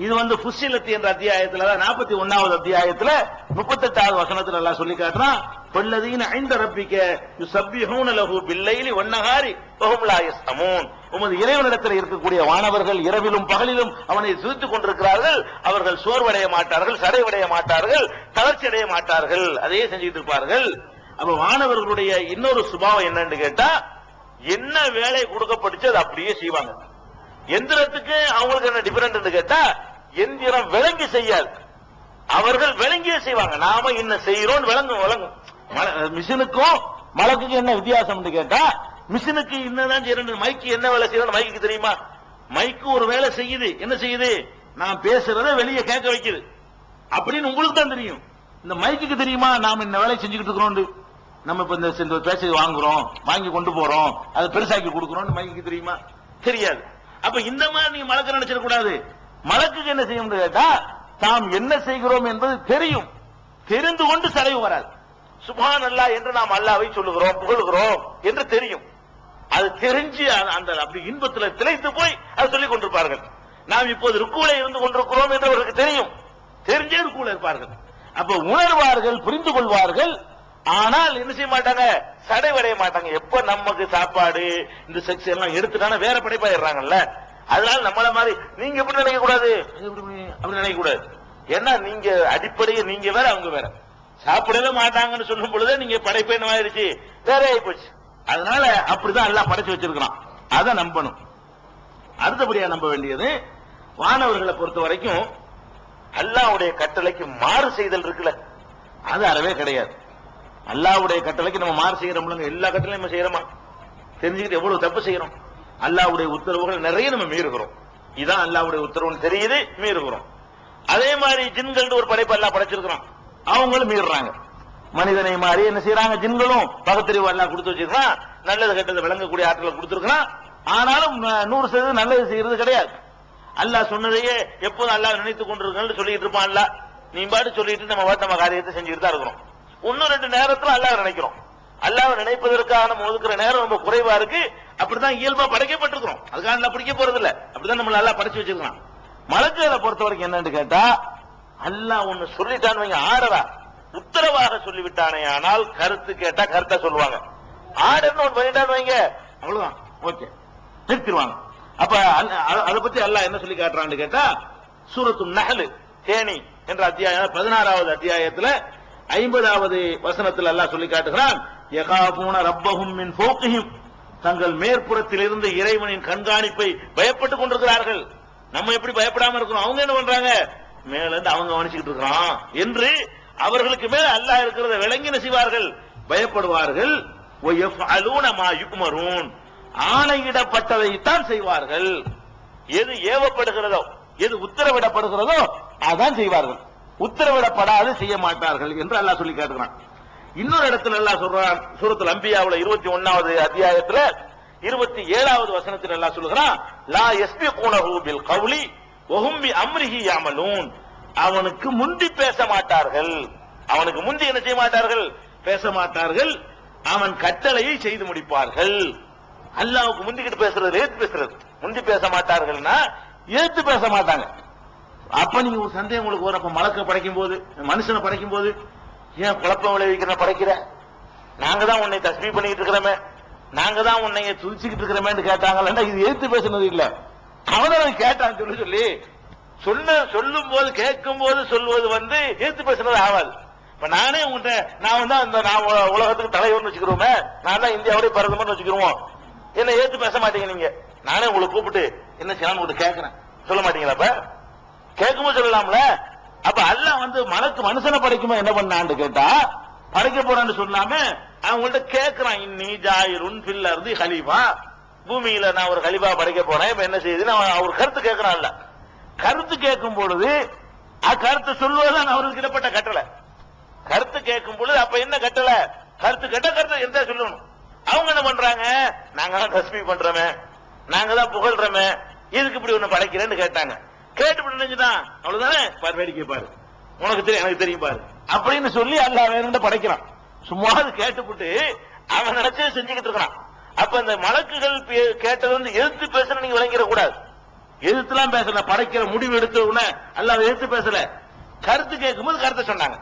இது ஃபுஸ்ஸிலத் என்ற அத்தியாயத்துல 41வது அத்தியாயத்துல 38வது வசனத்துல எல்லாம் சொல்லி காட்டுறான், பொல்லதீன இந்த ரப்பிக்க யுஸப்பிஹூன லஹு பில்லைலி வன்னஹாரி வஹும் லா யஸ்அமூன், உமது இறைவனிடத்தில் இருக்கக்கூடிய வானவர்கள் இரவிலும் பகலிலும் அவனை துதித்துக் கொண்டிருக்கிறார்கள், அவர்கள் சோர்வடைய மாட்டார்கள், சடைவடைய மாட்டார்கள், தளர்ச்சி அடைய மாட்டார்கள், அதையே செஞ்சுட்டு இருப்பார்கள். அப்ப வானவர்களுடைய இன்னொரு சுபாவம் என்னன்னு கேட்டா, என்ன வேலை கொடுக்கப்பட்டுச்சு அது அப்படியே செய்வாங்க. எந்திரத்துக்கு அவங்களுக்கு என்ன டிஃபரெண்ட் கேட்டா, எந்திரம் விளங்கி செய்யாது, அவர்கள் விளங்கியே செய்வாங்க. நாம என்ன செய்யறோம் விளங்கும். மிஷினுக்கும் மலக்குக்கும் என்ன வித்தியாசம் கேட்டா, மிஷினுக்கு என்னதான் செய்யணும், மைக்கு என்ன வேலை செய்யணும் மைக்கு தெரியுமா? மைக்கு ஒரு வேலை செய்யுது, என்ன செய்யுது? நான் பேசுறத வெளியே கேட்க வைக்குது அப்படின்னு உங்களுக்கு தான் தெரியும். இந்த மைக்கு தெரியுமா நாம இந்த வேலை செஞ்சுக்கிட்டு இருக்கிறோம், நம்ம இப்ப இந்த பேசி வாங்குறோம், வாங்கி கொண்டு போறோம், அதை பெருசாக்கி கொடுக்கிறோம், மைக்கு தெரியுமா? தெரியாது. அப்ப இந்த மாதிரி நீங்க மலக்கு நினைச்சிடக்கூடாது. மலக்குக்கு என்ன செய்யும் கேட்டா, தாம் என்ன செய்கிறோம் என்பது தெரியும், தெரிந்து கொண்டு சடைவு வராது. சுப்ஹான் அல்லாஹ் என்று நாம் அல்லாஹ்வை சொல்லுகிறோம், புகழ்கிறோம் என்று தெரியும். அது தெரிஞ்சு அந்த அப்படி இன்பத்தில் திளைத்து போய் அதை சொல்லிக் கொண்டிருப்பார்கள். நாம் இப்போது ருக்குவிலே இருந்து கொண்டிருக்கிறோம் என்று அவர்களுக்கு தெரியும், தெரிஞ்சே ருக்குவிலே இருப்பார்கள். அப்ப உணர்வார்கள், புரிந்து கொள்வார்கள். ஆனால் என்ன செய்ய மாட்டாங்க, சடைவடைய மாட்டாங்க. எப்ப நமக்கு சாப்பாடு இந்த செக்ஸ் எல்லாம் எடுத்துட்டான வேற படைப்பாயிடுறாங்கல்ல, அதனால நம்மள மாதிரி நீங்க எப்படி நினைக்க கூடாது, அப்படி நினைக்க கூடாது. ஏன்னா நீங்க அடிப்படையே நீங்க வேற அவங்க வேற, சாப்பிடவே மாட்டாங்கன்னு சொல்லும் பொழுது நீங்க படைப்பு என்ன ஆயிடுச்சு, வேற ஆகி போச்சு. அதனால அப்படிதான் எல்லாம் படைச்சு வச்சிருக்கிறான், அதை நம்பணும். அடுத்தபடியா நம்ப வேண்டியது, வானவர்களை பொறுத்த வரைக்கும் அல்லாஹ்வுடைய கட்டளைக்கு மாறு செய்தல் இருக்குல்ல, அது அறவே கிடையாது. அல்லாஹ்வுடைய கட்டளைக்கு நம்ம மாறு செய்யறோம்ல, எல்லா கட்டளையும் நம்ம செய்யறோமா? தெரிஞ்சுக்கிட்டு எவ்வளவு தப்பு செய்யறோம். அல்லாஹ்வுடைய உத்தரவுகள் நிறைய நம்ம மீறுகிறோம். இதான் அல்லாஹ்வுடைய உத்தரவுன்னு தெரியுது, மீறுகிறோம். அதே மாதிரி ஜின்கள் ஒரு படைப்பு அல்லாஹ் படைச்சிருக்கிறான், அவங்களும் மீறுறாங்க. மனிதனை மாறி என்ன செய்யறாங்க, ஜின்களும் பகுத்தறிவு அல்லாஹ் கொடுத்து வச்சிருக்கான், நல்லது கெட்டதை விளங்கக்கூடிய ஆற்றலை கொடுத்திருக்கிறான். ஆனாலும் 100% நல்லது செய்யறது கிடையாது. அல்லாஹ் சொன்னதையே எப்போதும் அல்லாஹ் நினைத்துக் கொண்டிருக்கன்னு சொல்லிட்டு இருப்பான். அல்லாஹ் நீ பாட்டு சொல்லிட்டு நம்ம காரியத்தை செஞ்சுட்டு தான் இருக்கிறோம். ஒன்னு ரெண்டு நேரத்தில் அல்லாஹ் நினைக்கிறோம். அல்லாஹ் நினைப்பதற்காக நம்ம ஒதுக்குற நேரம் ரொம்ப குறைவா இருக்கு. அப்படிதான் இயல்பா படைக்கப்பட்டிருக்கிறோம், அதுக்காக நல்லா பிடிக்க போறது இல்ல, அப்படிதான் நம்ம நல்லா படைச்சு வச்சிருக்கலாம். மலக்குகளை பொறுத்த வரைக்கும் என்னன்னு கேட்டா, அல்லாஹ் ஒன்னு சொல்லிட்டான்னு ஆடரா உத்தரவாக சொல்லிவிட்டானே, ஆனால் கருத்து கேட்டா கருத்தா சொல்லுவாங்க. ஆர்டர்னு ஒன்று பண்ணிட்டான்னு வைங்க, அவ்வளவுதான், ஓகே நிறுத்திடுவாங்க. அப்ப அதை பத்தி அல்லாஹ் என்ன சொல்லி காட்டுறான்னு கேட்டா, சூரத்து நஹல் தேனி என்ற அத்தியாயம் 16வது அத்தியாயத்துல 50வது வசனத்தில் அல்லாஹ் சொல்லி காட்டுகிறான், யகாஃபூன ரப்பஹும் மின் ஃபௌகிஹிம், தங்கள் மேற்புறத்தில் இருந்து இறைவனின் கண்காணிப்பை பயப்பட்டுக் கொண்டிருக்கிறார்கள். நம்ம எப்படி பயப்படாம இருக்கிறோம், அவங்க என்ன பண்றாங்க, மேல இருந்து அவங்க கவனிச்சுக்கிட்டு இருக்கிறான் என்று அவர்களுக்கு மேல அல்லாஹ் இருக்கிறத விளங்கி செய்வார்கள், பயப்படுவார்கள். வயஃபஅலூன மா யுக்மரூன், ஆணையிடப்பட்டதைத்தான் செய்வார்கள். எது ஏவப்படுகிறதோ, எது உத்தரவிடப்படுகிறதோ அதான் செய்வார்கள், உத்தரவிடப்படாது செய்ய மாட்டார்கள் என்று அல்லாஹ் சொல்லி காட்டுகிறான். இன்னொரு இடத்துல அல்லாஹ் சொல்றான், சூரத்துல் அன்பியாவுல 21வது அத்தியாயத்துல 27வது வசனத்தில் அல்லாஹ் சொல்கிறான், லா யஸ்பிகூனஹு பில் கவ்லி வஹும் பி அம்ரிஹி யஅமலூன், அவனுக்கு முந்தி பேச மாட்டார்கள், அவனுக்கு முந்தி என்ன செய்ய மாட்டார்கள், பேச மாட்டார்கள். அவன் கட்டளையை செய்து முடிப்பார்கள். அல்லாஹ்வுக்கு முந்திக்கிட்டு பேசுறது, ஏத்து பேசுறது. முந்தி பேச மாட்டார்கள்னா ஏத்து பேச மாட்டாங்க. அப்ப நீங்க ஒரு சந்தேகம் உங்களுக்கு வரும். அப்ப மலக்க படைக்கும் போது, மனுஷனை படைக்கும் போது ஏன் குழப்பம் விளைவிக்கிற படைக்கிற? நாங்க தான் உன்னை தஸ்பீஹ் பண்ணிட்டு இருக்கிறோமே, நாங்க தான் உன்னை துதிச்சுக்கிட்டு இருக்கிறோமே கேட்டாங்களா? இது ஏத்து பேசுனது இல்ல, அவன் கேட்டான் சொல்லி சொல்லும் போது கேட்கும் போது சொல்வது ஏத்து பேசுனது ஆகாது. இப்ப நானே உங்கள்கிட்ட நான் நான் உலகத்துக்கு தலைவர்னு வச்சுக்கிறோமே, நான் தான் இந்தியாவுடைய பிரதமர்னு வச்சுக்கிறோம், என்ன ஏத்து பேச மாட்டீங்க நீங்க. நானே உங்களை கூப்பிட்டு என்ன செய்யலாம் உங்கள்கிட்ட கேட்கிறேன், சொல்ல மாட்டீங்களா? அப்ப கேட்கும்போது சொல்லலாம்ல. அப்ப அல்லாஹ் மலக்கு மனுஷனை படைக்குமா என்ன பண்ணான்னு கேட்டா, படைக்க போறான்னு சொல்லாம அவங்கள்ட்ட கேட்கிறான். இன்னி ஜாயிருன் ஃபில் அர்தி ஹலீஃபா, பூமியில நான் ஒரு ஹலீஃபா படைக்க போறேன், இப்ப என்ன செய்யுதுன்னு அவர் கருத்து கேட்கிறான்ல. கருத்து கேட்கும் பொழுது கருத்து சொல்வதுதான் அவர்களுக்கு இடப்பட்ட கட்டளை. கருத்து கேட்கும் பொழுது அப்ப என்ன கட்டளை? கருத்து கேட்ட கருத்து எந்த சொல்லணும். அவங்க என்ன பண்றாங்க, நாங்க தான் தஸ்பீஹ் பண்றோமே, நாங்க தான் புகழ்றோமே, இதுக்கு இப்படி ஒண்ணு படைக்கிறேன்னு கேட்டாங்க. கேட்டு நினைச்சுதான் அவ்வளவுதானே, பாரு வேடிக்கை பாரு, உனக்கு தெரியும் எனக்கு தெரியும் பாரு அப்படின்னு சொல்லி அல்லாஹ் வேற படைக்கிறான். சும்மா கேட்டுவிட்டு அவன் நினைச்சே செஞ்சுக்கிட்டு இருக்கிறான். அப்ப இந்த மலக்குகள் கேட்டது எதிர்த்து பேசணும் நீங்க விளங்கிட கூடாது. எதிர்த்துலாம் பேசல, படைக்கிற முடிவு எடுத்த உடனே அல்லாஹ் எதிர்த்து பேசல. கருத்து கேட்கும்போது கருத்தை சொன்னாங்க.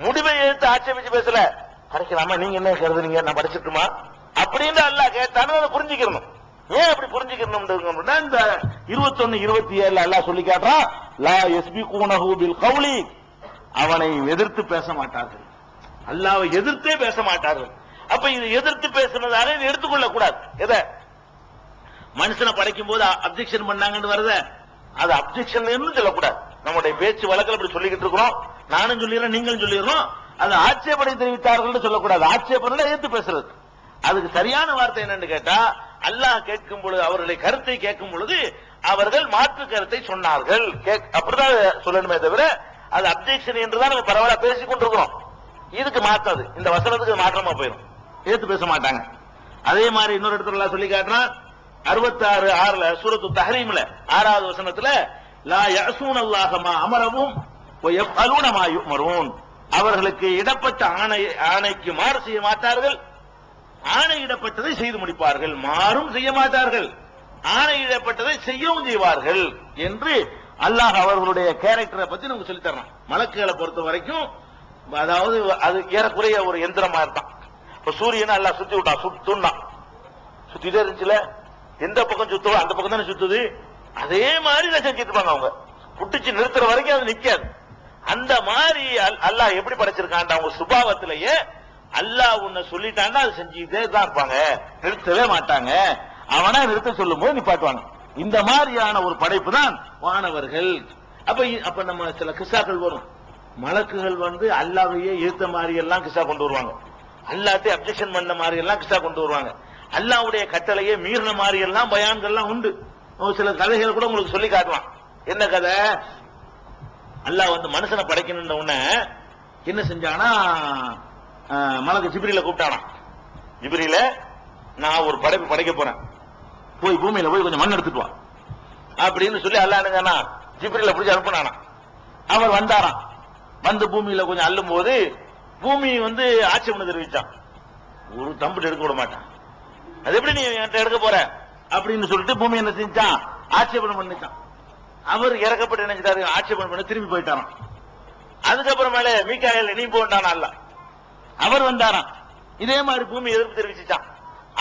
முடிவை எதிர்த்து ஆட்சேபிச்சு பேசல. படைக்கலாமா, நீங்க என்ன கருதுறீங்க, நான் படிச்சிட்டுமா அப்படின்னு அல்லாஹ் கேட்டாலும் அதை புரிஞ்சுக்கணும். ஏன் அப்படி புரிஞ்சுக்கணும்? இந்த 21, 27 அல்லாஹ் சொல்லி காட்டுறான், லா யஸ்பிகூனஹு பில் கௌலி, அவனை எதிர்த்து பேச மாட்டார்கள், அல்லாஹ்வை எதிர்த்தே பேச மாட்டார்கள். அப்ப இது எதிர்த்து பேசுனதாக இதை எடுத்துக்கொள்ள கூடாது. எதை மனுஷனை படைக்கும் போது அப்ஜெக்ஷன் பண்ணாங்கன்னு வருத, அது அப்ஜெக்ஷன் சொல்லக்கூடாது. நம்முடைய பேச்சு வழக்கில் அப்படி சொல்லிக்கிட்டு இருக்கிறோம், நானும் சொல்லிடுறேன் நீங்களும் சொல்லிடுறோம். அது ஆட்சேபனை தெரிவித்தார்கள் சொல்லக்கூடாது. ஆட்சேபனை ஏத்து பேசுறது. அதுக்கு சரியான வார்த்தை என்னன்னு கேட்டா, அல்லாஹ் கேட்கும் பொழுது, அவர்களை கருத்தை கேட்கும் பொழுது அவர்கள் மாற்று கருத்தை சொன்னார்கள், அப்படிதான் சொல்லணுமே தவிர அது அப்ஜெக்ஷன் என்றுதான் நம்ம பரவாயில்ல பேசிக் கொண்டிருக்கிறோம். இதுக்கு மாற்றாது, இந்த வசனத்துக்கு மாற்றமா போயிடும், ஏத்து பேச மாட்டாங்க. அதே மாதிரி இன்னொரு இடத்துல சொல்லி காட்டுறான், 66:6 சூரத்து தஹ்ரீம்ல 6வது வசனத்துல, லா யஸூனல்லாஹ மா அமரஹும் வ யஃஅலூன மா யுமரூன், அவர்களுக்கு இடப்பட்ட ஆணைக்கு மாறு செய்ய மாட்டார்கள், ஆணையிடப்பட்டதை செய்து முடிப்பார்கள், மாறும் செய்ய மாட்டார்கள், ஆணையிடப்பட்டதை செய்யவும் செய்வார்கள் என்று அல்லாஹ் அவர்களுடைய கேரக்டரை பத்தி நமக்கு சொல்லி தரணும். மலக்குகளை பொறுத்த வரைக்கும் அதாவது அது ஏறக்குறைய ஒரு எந்திரமா இருக்கான். இப்ப சூரியனை அல்லாஹ் சுத்தி விட்டான், சுத்துனா சுத்திட்டே இருந்துச்சுல, எந்த பக்கம் சுத்தவோ அந்த பக்கம் தானே சுத்துது. அதே மாதிரி செஞ்சுட்டு இருப்பாங்க அவங்க, புட்டிச்சு நிறுத்துற வரைக்கும் அது நிக்காது. அந்த மாதிரி அல்லாஹ் எப்படி படைச்சிருக்கான், அவங்க சுபாவத்திலேயே அல்லாஹ் உன்னை சொல்லிட்டான்னா அது செஞ்சுட்டே தான் இருப்பாங்க, நிறுத்தவே மாட்டாங்க. அவனா நிறுத்த சொல்லும் போது நிப்பாட்டுவாங்க. இந்த மாதிரியான ஒரு படைப்பு தான் வானவர்கள். அப்ப நம்ம சில கிஸ்ஸாக்கள் வரும், மலக்குகள் அல்லாஹ்வையே ஏத்த மாதிரி எல்லாம் கிஸ்ஸா கொண்டு வருவாங்க, அல்லாஹ்வை அப்ஜெக்ஷன் பண்ண மாதிரி எல்லாம் கிஸ்ஸா கொண்டு வருவாங்க, அல்லாஹ்வுடைய கட்டளையே மீறின மாதிரி எல்லாம் பயான்கள்லாம் உண்டு. சில கதைகள் கூட உங்களுக்கு சொல்லி காட்டுவான். என்ன கதை, அல்லாஹ் மனுஷனை படைக்கணும்னு உடனே என்ன செஞ்சானா, மலக்கு ஜிப்ரீல கூப்பிட்டானா, ஜிப்ரீல நான் ஒரு படைப்பு படைக்க போறேன், போய் பூமியில போய் கொஞ்சம் மண் எடுத்துட்டு வா அப்படின்னு சொல்லி அல்லாஹ் என்ன ஜிப்ரீல பிடிச்சி அனுப்பினானா. அவர் வந்தாராம், வந்து பூமியில கொஞ்சம் அள்ளும் போது பூமி ஆட்சேபனை தெரிவிச்சான், ஒரு தம்பிட்டு எடுக்க விட மாட்டான், அது எப்படி நீ என்கிட்ட எடுக்க போற அப்படின்னு சொல்லிட்டு பூமி என்ன செஞ்சான், ஆட்சேபனை பண்ணிச்சான். அவர் இறக்கப்பட்டு நினைச்சிட்டாரு, ஆட்சேபனை பண்ணி திரும்பி போயிட்டாராம். அதுக்கப்புறமேல மீகாயில் நீ போண்டானா அல்லாஹ், அவர் வந்தாராம், இதே மாதிரி பூமி எதிர்ப்பு தெரிவிச்சான்,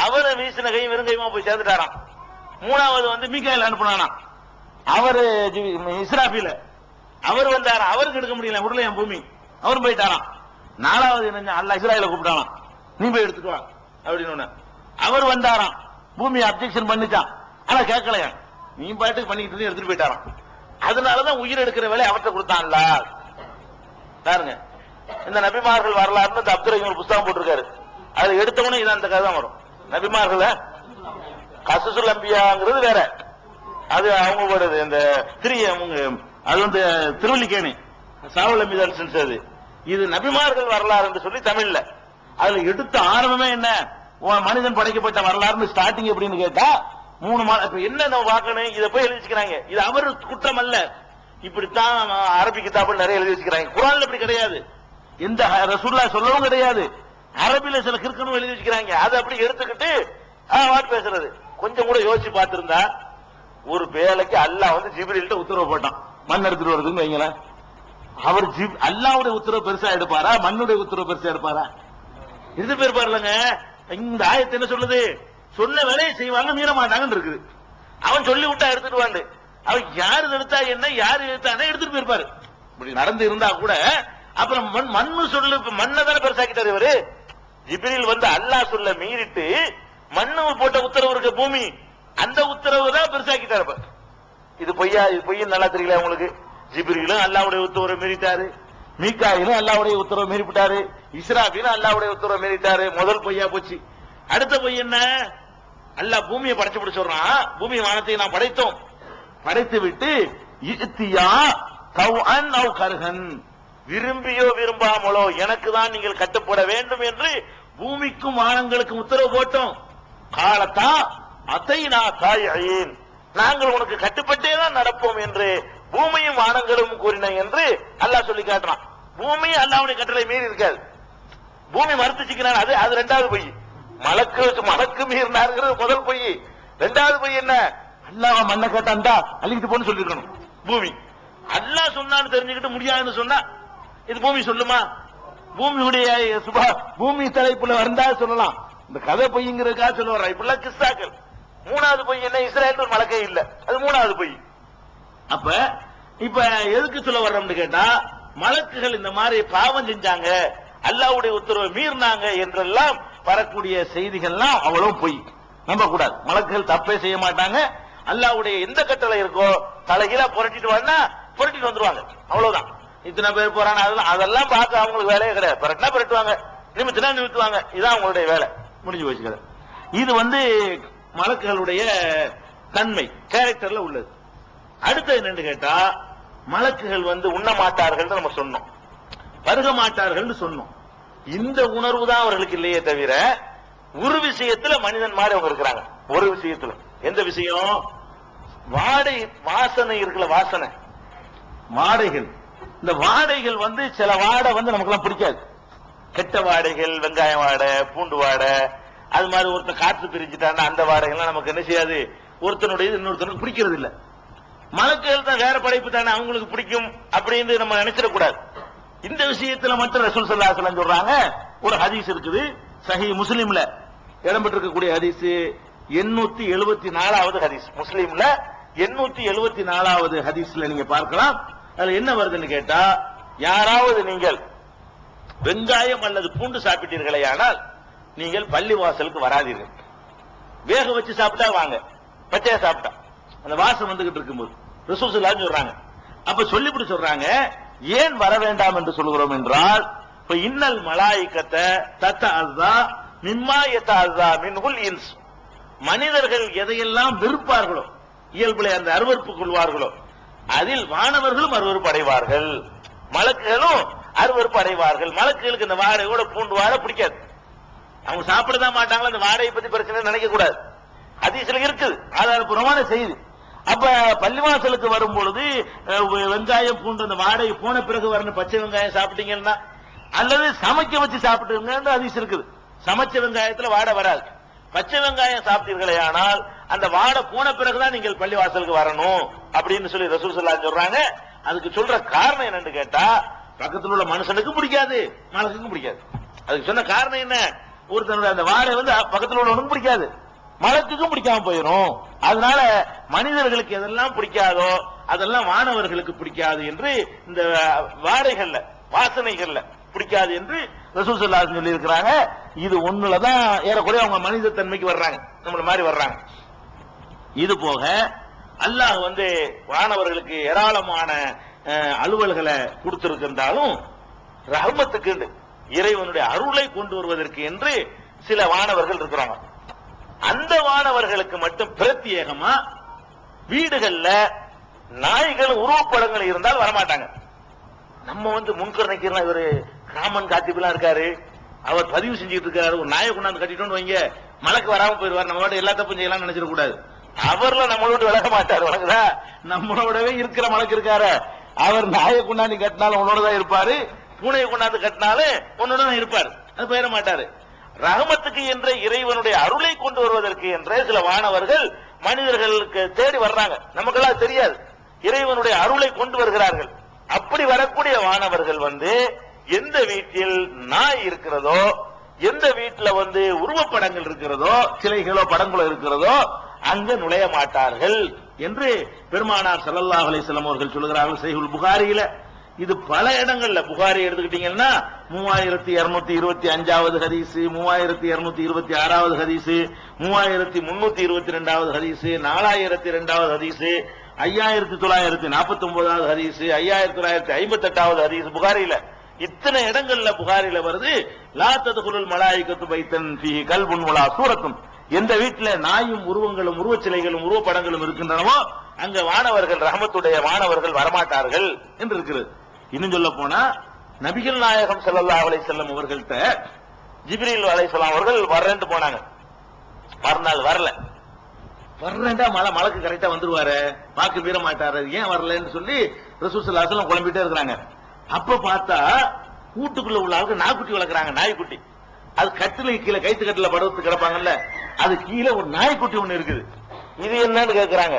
அவரை வீசின கையும் வெறுங்கையுமா போய் சேர்ந்துட்டாராம். மூணாவது மீகாயில் அனுப்பினானா, அவரு இஸ்ராஃபீல, அவர் வந்தாராம், அவருக்கு எடுக்க முடியல உருளையாம் பூமி, அவரும் போயிட்டாராம். நாலாவது என்ன, அல்லாஹ் இஸ்ராயேல கூப்பிட்டானா, நீ போய் எடுத்துட்டு வா அப்படின்னு. அவர் வந்தாராம், பூமி அப்ஜெக்ஷன் பண்ணிச்சான், ஆனா கேட்கலையா, நீ பாட்டுக்கு பண்ணிக்கிட்டு எடுத்துட்டு போயிட்டாராம். அதனாலதான் உயிர் எடுக்கிற வேலை அவர்கிட்ட கொடுத்தான்ல. பாருங்க, இந்த நபிமார்கள் வரலாறுன்னு இந்த அப்துல் ரஹீம் புத்தகம் போட்டிருக்காரு, அதுல எடுத்தவனே இதான் இந்த கதை தான் வரும். நபிமார்கள் கசசுல் அம்பியாங்கிறது வேற, அது அவங்களோட இந்த அது திருவல்லிக்கேணி சாவுல் அம்பிதால் சென்றது. இது நபிமார்கள் வரலாறு என்று சொல்லி தமிழ்ல அதுல எடுத்த ஆரம்பமே என்ன, மனிதன் படைக்கப்பட்ட வரலாறு ஸ்டார்டிங் எப்படின்னு கேட்டா 3 மாதம். இப்ப என்ன நம்ம பார்க்கணும், இதை போய் எழுதி வச்சுக்கிறாங்க, இது அவர் குற்றம் அல்ல, இப்படித்தான் அரபி கிதாபில் நிறைய எழுதி வச்சுக்கிறாங்க. குர்ஆன்ல அப்படி கிடையாது. எந்த ரசூலுல்லாஹ் சொல்லவும் கிடையாது. அரபில சில கிறுக்கணும் எழுதி வச்சுக்கிறாங்க. அதை அப்படி எடுத்துக்கிட்டு பேசுறது. கொஞ்சம் கூட யோசிச்சு பார்த்திருந்தா ஒரு வேலைக்கு அல்லாஹ் வந்து ஜிப்ரீல்ட்ட உத்தரவு போட்டான் மண் எடுத்துட்டு வருதுன்னு வைங்களேன். அவர் அல்லாஹ்வுடைய உத்தரவு பெருசா எடுப்பாரா, மண்ணுடைய உத்தரவு பெருசா எடுப்பாரா? இது பேர் பாருங்க. இந்த ஆயத்து என்ன சொல்லுது? சொன்ன வேலையை செய்வாங்க, மீற மாட்டாங்கன்னு இருக்குது. அவன் சொல்லி விட்டா எடுத்துட்டு வாண்டு. அவன் யாரு எடுத்தா என்ன, யாரு எடுத்தானே எடுத்துட்டு போயிருப்பாரு. இப்படி நடந்து இருந்தா கூட அப்புறம் மண்ணு சொல்லு, மண்ணை தானே பெருசாக்கிட்டாரு இவரு. ஜிப்ரீல் வந்து அல்லாஹ் சொல்ல மீறிட்டு மண்ணு போட்ட உத்தரவு இருக்க பூமி, அந்த உத்தரவு தான் பெருசாக்கிட்டாரு. இது பொய்யா? இது பொய்ன்னு நல்லா தெரியல உங்களுக்கு. ஜிப்ரீலும் அல்லாஹ்வுடைய உத்தரவை மீறிட்டாரு, மீகாயிலும் அல்லாஹ்வுடைய உத்தரவை மீறிவிட்டாரு, இஸ்ராஃபீலும் அல்லாஹ்வுடைய உத்தரவை மீறிட்டாரு. முதல் பொய்யா போச்சு. அடுத்த பொய் என்ன? அல்லாஹ் பூமியை படைச்சு சொல்றான், பூமி வானத்தை நாம் படைத்தோம், படைத்து விட்டு இத்தியா தவ்அன் அவ் கர்ஹன், விரும்பியோ விரும்பாமலோ எனக்கு தான் நீங்கள் கட்டுப்பட வேண்டும் என்று பூமிக்கும் வானங்களுக்கும் உத்தரவு போட்டோம். காலத்தா அத்தைனா தாயின், நாங்கள் உனக்கு கட்டுப்பட்டே தான் நடப்போம் என்று பூமியும் வானங்களும் கூறின என்று அல்லாஹ் சொல்லி காட்டுறான். பூமி அல்லாஹ்வுடைய கட்டளை மீறி இருக்காது. பூமி மறுத்துச்சுக்கிறான். அது ரெண்டாவது பொய். மலக்கு மீறினாருங்கிறது முதல் பொய். ரெண்டாவது பொய் என்ன? அல்லாஹ் மண்ணை கேட்டான்டா அள்ளிக்கிட்டு போன்னு சொல்லிருக்கணும். பூமி அல்லாஹ் சொன்னான்னு தெரிஞ்சுக்கிட்டு முடியாதுன்னு சொன்னா இது பூமி சொல்லுமா? பூமியுடைய பூமி தலைப்புல வந்தா சொல்லலாம். இந்த கதை பொய்ங்கிறதுக்காக சொல்ல வர்றா. இப்பெல்லாம் கிஸ்தாக்கள். மூணாவது பொய் என்ன? இஸ்ரேல் ஒரு மலக்கே இல்ல, அது மூணாவது பொய். அப்ப இப்ப எதுக்கு சொல்ல வர்றோம்னு கேட்டா, மலக்குகள் இந்த மாதிரி பாவம் செஞ்சாங்க, அல்லாஹ்வுடைய உத்தரவை மீறினாங்க என்றெல்லாம் வரக்கூடிய செய்திகள்லாம் அவ்வளவு பொய், நம்ப கூடாது. மலக்குகள் தப்பே செய்ய மாட்டாங்க. அல்லாஹ்வுடைய எந்த கட்டளை இருக்கோ தலைகீழா புரட்டிட்டு வான்னா புரட்டிட்டு வந்துருவாங்க, அவ்வளவுதான். இத்தனை பேர் போறாங்க அதெல்லாம் பார்க்க அவங்களுக்கு வேலையே கிடையாது. புரட்டினா புரட்டுவாங்க, நிமித்தினா நிமித்துவாங்க. இதான் அவங்களுடைய வேலை, முடிஞ்சு போச்சு. இது வந்து மலக்குகளுடைய தன்மை, கேரக்டர்ல உள்ளது. அடுத்தது என்னன்னு கேட்டா, மலக்குகள் வந்து உண்ண மாட்டார்கள் நம்ம சொன்னோம், பருக மாட்டார்கள் சொன்னோம். இந்த உணர்வு தான் அவர்களுக்கு இல்லையே தவிர ஒரு விஷயத்துல மனிதன் மாதிரி அவங்க இருக்கிறாங்க. ஒரு விஷயத்துல, எந்த விஷயம்? வாடை வாசனை இருக்குல்ல, வாசனை வாடைகள். இந்த வாடைகள் வந்து சில வாடை வந்து நமக்கு எல்லாம் பிடிக்காது. கெட்ட வாடைகள், வெங்காயம் வாடை, பூண்டு வாடை, அது மாதிரி ஒருத்தர் காற்று பிரிச்சுட்டான்னா அந்த வாடைகள்லாம் நமக்கு என்ன செய்யாது, ஒருத்தனுடைய இன்னொருத்தனுக்கு பிடிக்கிறது இல்ல. மலக்குகள் தான் வேற படைப்பு தானே, அவங்களுக்கு பிடிக்கும் அப்படின்னு நம்ம நினைச்சிடக்கூடாது. இந்த விஷயத்துல மட்டும் ரசூல் ஸல்லல்லாஹு அலைஹி வஸல்லம் சொல்றாங்க. ஒரு ஹதீஸ் இருக்குது, சஹீஹ் முஸ்லிம்ல இடம்பெற்றிருக்கக்கூடிய ஹதீஸ், 874வது ஹதீஸ். முஸ்லிம்ல 874வது ஹதீஸ்ல நீங்க பார்க்கலாம். அதுல என்ன வருதுன்னு கேட்டா, யாராவது நீங்கள் வெங்காயம் அல்லது பூண்டு சாப்பிட்டீர்களே ஆனால் நீங்கள் பள்ளிவாசலுக்கு வராதீர்கள். வேக வச்சு சாப்பிட்டா வாங்க, பச்சையா சாப்பிட்டா அந்த வாசம் வந்துகிட்டு இருக்கும்போது ரசூல் ஸல்லல்லாஹு அலைஹி சொல்றாங்க. அப்ப சொல்லிவிட்டு சொல்றாங்க, ஏன் வர வேண்டாம் என்று சொல்கிறோம் என்றால், இப்ப இன்னல் மலாயிகத்தை தத்தஅஸா மிம்மா யதஅஸா மின்ஹுல் இன்ஸ், மனிதர்கள் எதையெல்லாம் வெறுப்பார்களோ, இயல்புல அந்த அருவருப்பு கொள்வார்களோ, அதில் வானவர்களும் அருவருப்பு அடைவார்கள், மலக்குகளும் அருவருப்பு அடைவார்கள். மலக்குகளுக்கு இந்த வாடையோட பூண்டு வாடை பிடிக்காது, அவங்க சாப்பிடதான் மாட்டாங்களா. அந்த வாடையை பத்தி பிரச்சனை நினைக்க கூடாது. ஹதீஸ்ல இருக்குது, ஆதாரபூர்வமான செய்தி. அப்ப பள்ளிவாசலுக்கு வரும் பொழுது வெங்காயம் பூண்டு அந்த வாடகை போன பிறகு வரணும். பச்சை வெங்காயம் சாப்பிட்டீங்கன்னா அல்லது சமைக்க வச்சு சாப்பிட்டு ஹதீஸ் இருக்குது. சமைச்ச வெங்காயத்துல வாடை வராது. பச்சை வெங்காயம் சாப்பிட்டீர்களே ஆனால் அந்த வாடை போன பிறகுதான் நீங்கள் பள்ளிவாசலுக்கு வரணும் அப்படின்னு சொல்லி ரசூல் ஸல்லல்லாஹு அலைஹி சொல்றாங்க. அதுக்கு சொல்ற காரணம் என்னன்னு கேட்டா, பக்கத்தில் உள்ள மனுஷனுக்கும் பிடிக்காது, மலக்குக்கும் பிடிக்காது. அதுக்கு சொன்ன காரணம் என்ன? ஒருத்தனுடைய அந்த வாடை வந்து பக்கத்தில் உள்ளவனுக்கும் பிடிக்காது, மலக்குக்கும் பிடிக்காம போயிடும். அதனால மனிதர்களுக்கு எதெல்லாம் பிடிக்காதோ அதெல்லாம் வானவர்களுக்கு பிடிக்காது என்று இந்த வாடைகள்ல வாசனைகள்ல பிடிக்காது என்று ரசூல் ஸல்லல்லாஹு அலைஹி சொல்லி இருக்கிறாங்க. இது ஒண்ணுலதான் ஏறக்குறைய அவங்க மனித தன்மைக்கு வர்றாங்க, நம்மள மாதிரி வர்றாங்க. இது போக அல்லாஹ் வந்து வானவர்களுக்கு ஏராளமான அலுவல்களை கொடுத்திருக்கின்றாலும் ரஹ்மத்துக்கு இறைவனுடைய அருளை கொண்டு வருவதற்கு என்று சில வானவர்கள் இருக்கிறாங்க. அந்த வானவர்களுக்கு மட்டும் பிரத்யேகமா வீடுகள்ல நாய்கள் உருவப்படங்கள் இருந்தால் வரமாட்டாங்க. நம்ம வந்து முன்கரணைக்கு இவரு ராமன் காத்திபெல்லாம் இருக்காரு, அவர் பதிவு செஞ்சுட்டு இருக்காரு, ஒரு நாயை கொண்டாந்து கட்டிட்டோம்னு வைங்க, மலக்கு வராம போயிருவார். நம்மளோட எல்லா தப்பும் செய்யலாம் நினைச்சிடக்கூடாது. அவர்ல நம்மளோட விலக மாட்டார், வழங்குதா? நம்மளோடவே இருக்கிற மலக்கு இருக்காரு, அவர் நாயை கொண்டாந்து கட்டினாலும் உன்னோட தான் இருப்பாரு, பூனையை கொண்டாந்து கட்டினாலும் ஒன்னுடன் இருப்பார், அது போயிட மாட்டாரு. ரஹமத்துக்கு என்ற இறைவனுடைய அருளை கொண்டு வருவதற்கு என்ற சில வானவர்கள் மனிதர்களுக்கு தேடி வர்றாங்க. நமக்கெல்லாம் தெரியாது, இறைவனுடைய அருளை கொண்டு வருகிறார்கள். அப்படி வரக்கூடிய வானவர்கள் எந்த வீட்டில் நாய் இருக்கிறதோ, எந்த வீட்டில் உருவப்படங்கள் இருக்கிறதோ, சிலைகளோ படங்களோ இருக்கிறதோ அங்க நுழைய மாட்டார்கள் என்று பெருமானார் ஸல்லல்லாஹு அலைஹி வஸல்லம் அவர்கள் சொல்கிறார்கள் சஹீஹுல் புகாரியில. இது பல இடங்கள்ல, புகாரி எடுத்துக்கிட்டீங்கன்னா 3225வது ஹதீஸ், 3226வது ஹதீஸ், 3322வது ஹதீஸ், 4002வது ஹதீஸ், 5949வது ஹதீஸ், 5958வது ஹதீஸ் புகாரியில. இத்தனை இடங்கள்ல புகாரில வருது, லா ததுகுலுல் மலாயிகத்து பைத்தன் ஃபீஹி கல்புன் வலா சூரத்துன். எந்த வீட்டில நாயும் உருவங்களும் உருவச்சிலைகளும் உருவப்படங்களும் இருக்கின்றனவோ அங்க வானவர்கள், ரஹமத்துடைய வானவர்கள் வரமாட்டார்கள் என்று இருக்கிறது. இன்னும் சொல்ல போனா நபிகள் நாயகம் ஸல்லல்லாஹு அலைஹி வஸல்லம் அவர்கள்ட்ட ஜிப்ரீல் அலைஹிஸ்ஸலாம் அவர்கள் வர்றேன்னு போனாங்க. மறுநாள் வரல. வர்றேன்டா மலக்கு கரெக்டா வந்துருவாரு, பாக்கு மீற மாட்டாரு, ஏன் வரலன்னு சொல்லி ரசூல் ஸல்லல்லாஹு அலைஹி வஸல்லம் குழம்பிட்டே இருக்கிறாங்க. அப்ப பார்த்தா வீட்டுக்குள்ள உள்ள ஆளுக்கு நாய்க்குட்டி வளர்க்குறாங்க. நாய்க்குட்டி அது கட்டில கீழே கைத்து கட்டில படுத்து கிடப்பாங்கல்ல, அது கீழே ஒரு நாய்க்குட்டி ஒண்ணு இருக்குது. இது என்னன்னு கேட்கிறாங்க.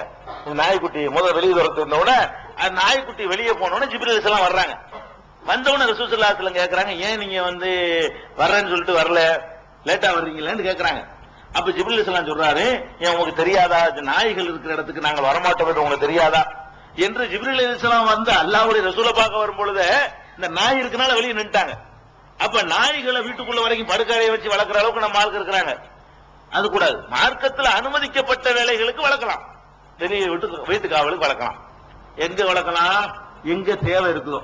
நாய்க்குட்டி முதல் வெளியே துரத்துன அந்த நாய்க்குட்டி வெளியே போனோட ஜிப்ரீல் அலைஹிஸ்ஸலாம் வர்றாங்க. வந்தவன ரசூல் ஸல்லல்லாஹு அலைஹி வஸல்லம் கேட்கறாங்க, ஏன் நீங்க வர்றேன்னு சொல்லிட்டு வரல, லேட்டா வர்றீங்களான்னு கேட்கறாங்க. அப்ப ஜிப்ரீல் அலைஹிஸ்ஸலாம் சொல்றாரு, ஏன் உங்களுக்கு தெரியாதா, நாய்கள் இருக்கிற இடத்துக்கு நாங்கள் வரமாட்டோம் என்று உங்களுக்கு தெரியாதா என்று. ஜிப்ரீல் அலைஹிஸ்ஸலாம் அல்லாஹ்வுடைய ரசூலை பார்க்க வரும் பொழுது இந்த நாய் இருக்கனால வெளியே நின்ட்டாங்க. அப்ப நாய்களை வீட்டுக்குள்ள வரைக்கும் படுக்கையை வச்சு வளர்க்கிற அளவுக்கு நம்ம ஆளுக்கு இருக்கிறாங்க. அது கூடாது. மார்க்கத்தில் அனுமதிக்கப்பட்ட வேலைகளுக்கு வளர்க்கலாம், வெளியே வீட்டு காவலுக்கு வளர்க்கலாம். எங்க வளர்க்கலாம், எங்க தேவை இருக்குதோ,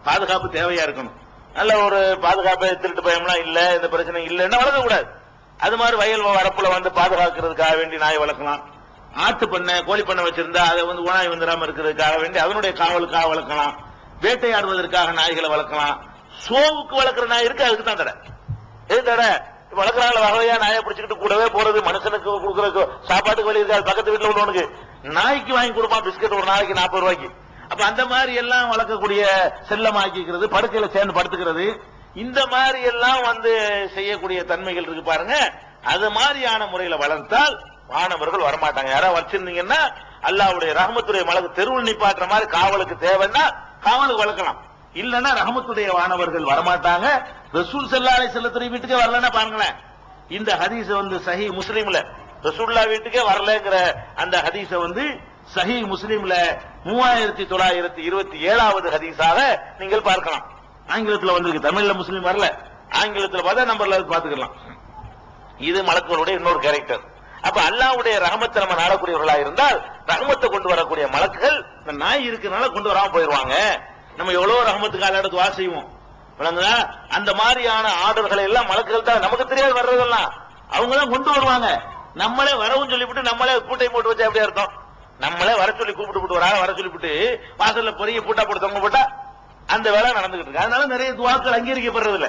பாதுகாப்பு தேவையா இருக்கணும், நல்ல ஒரு பாதுகாப்பு, திருட்டு பயம்லாம் இல்ல, இந்த பிரச்சனை இல்லைன்னா வளர்க்க கூடாது. அது மாதிரி வயல் வரப்புல பாதுகாக்கிறதுக்காக வேண்டி நாய் வளர்க்கலாம். ஆட்டு பண்ணை, கோழி பண்ணை வச்சிருந்தா அதை ஓனாய் வந்துடாம இருக்கிறதுக்காக வேண்டி அதனுடைய காவலுக்காக வளர்க்கலாம். வேட்டையாடுவதற்காக நாய்களை வளர்க்கலாம். சோவுக்கு வளர்க்கிற நாய் இருக்கு, அதுக்கு தான் தடை. எது தடை? வளர்க்குறாங்கள வகையா நாயை பிடிச்சிக்கிட்டு கூடவே போறது, மனுஷனுக்கு கொடுக்குற சாப்பாட்டுக்கு வழி இருக்காது, பக்கத்து வீட்டுல உள்ளவனுக்கு நாய்க்கு வாங்கி கொடுப்பான் பிஸ்கட் ஒரு நாளைக்கு 40 ரூபாய்க்கு. அப்ப அந்த மாதிரி எல்லாம் வளர்க்கக்கூடிய செல்லமாக்கிக்கிறது, படுக்கையில சேர்ந்து படுத்துக்கிறது, இந்த மாதிரி எல்லாம் செய்யக்கூடிய தன்மைகள் இருக்கு பாருங்க. அது மாதிரியான முறையில வளர்த்தால் வானவர்கள் வரமாட்டாங்க. யாராவது வச்சிருந்தீங்கன்னா அல்லாஹ்வுடைய ரஹமத்துடைய மலக்கு தெருவில் நிப்பாட்டுற மாதிரி காவலுக்கு தேவைன்னா காவலுக்கு வளர்க்கலாம். இல்லன்னா ரஹமத்துடைய வானவர்கள் வரமாட்டாங்க. ரசூல் ஸல்லல்லாஹு அலைஹி வஸல்லம் வீட்டுக்கே வரலன்னா பாருங்களேன். இந்த ஹதீஸ் சஹீஹ் முஸ்லிம்ல ரசூலுல்லாஹ் வீட்டுக்கே வரலங்கிற அந்த ஹதீஸ சஹீஹ் முஸ்லிம்ல 3927வது ஹதீஸாக நீங்கள் பார்க்கலாம். ஆங்கிலத்தில் வந்திருக்கு, தமிழ்ல முஸ்லிம் வரல. ஆங்கிலத்தில் பார்த்தா நம்பர்ல பாத்துக்கலாம். இது மலக்குகளுடைய இன்னொரு கேரக்டர். அப்ப அல்லாஹ்வுடைய ரஹமத்தை நம்ம நாடக்கூடியவர்களா இருந்தால் ரஹமத்தை கொண்டு வரக்கூடிய மலக்குகள் இந்த நாய் இருக்கனால கொண்டு வராம போயிருவாங்க. நம்ம எவ்வளவு ரஹமத்துக்கு அல்ல துஆ செய்வோம், அந்த மாதிரியான ஆர்டர்களை எல்லாம் மலக்குகள் தான், நமக்கு தெரியாது வர்றதெல்லாம் அவங்க தான் கொண்டு வருவாங்க. நம்மளே வரவும் சொல்லிவிட்டு நம்மளே பூட்டை போட்டு வச்சா எப்படி அர்த்தம்? நம்மளே வர சொல்லி கூப்பிட்டு ஒரு ஆளை வர சொல்லிவிட்டு வாசல்ல பெரிய பூட்டா போட்டு தொங்க போட்டா அந்த வேலை நடந்துகிட்டு இருக்கு. அதனால நிறைய துஆக்கள் அங்கீகரிக்கப்படுறது இல்ல.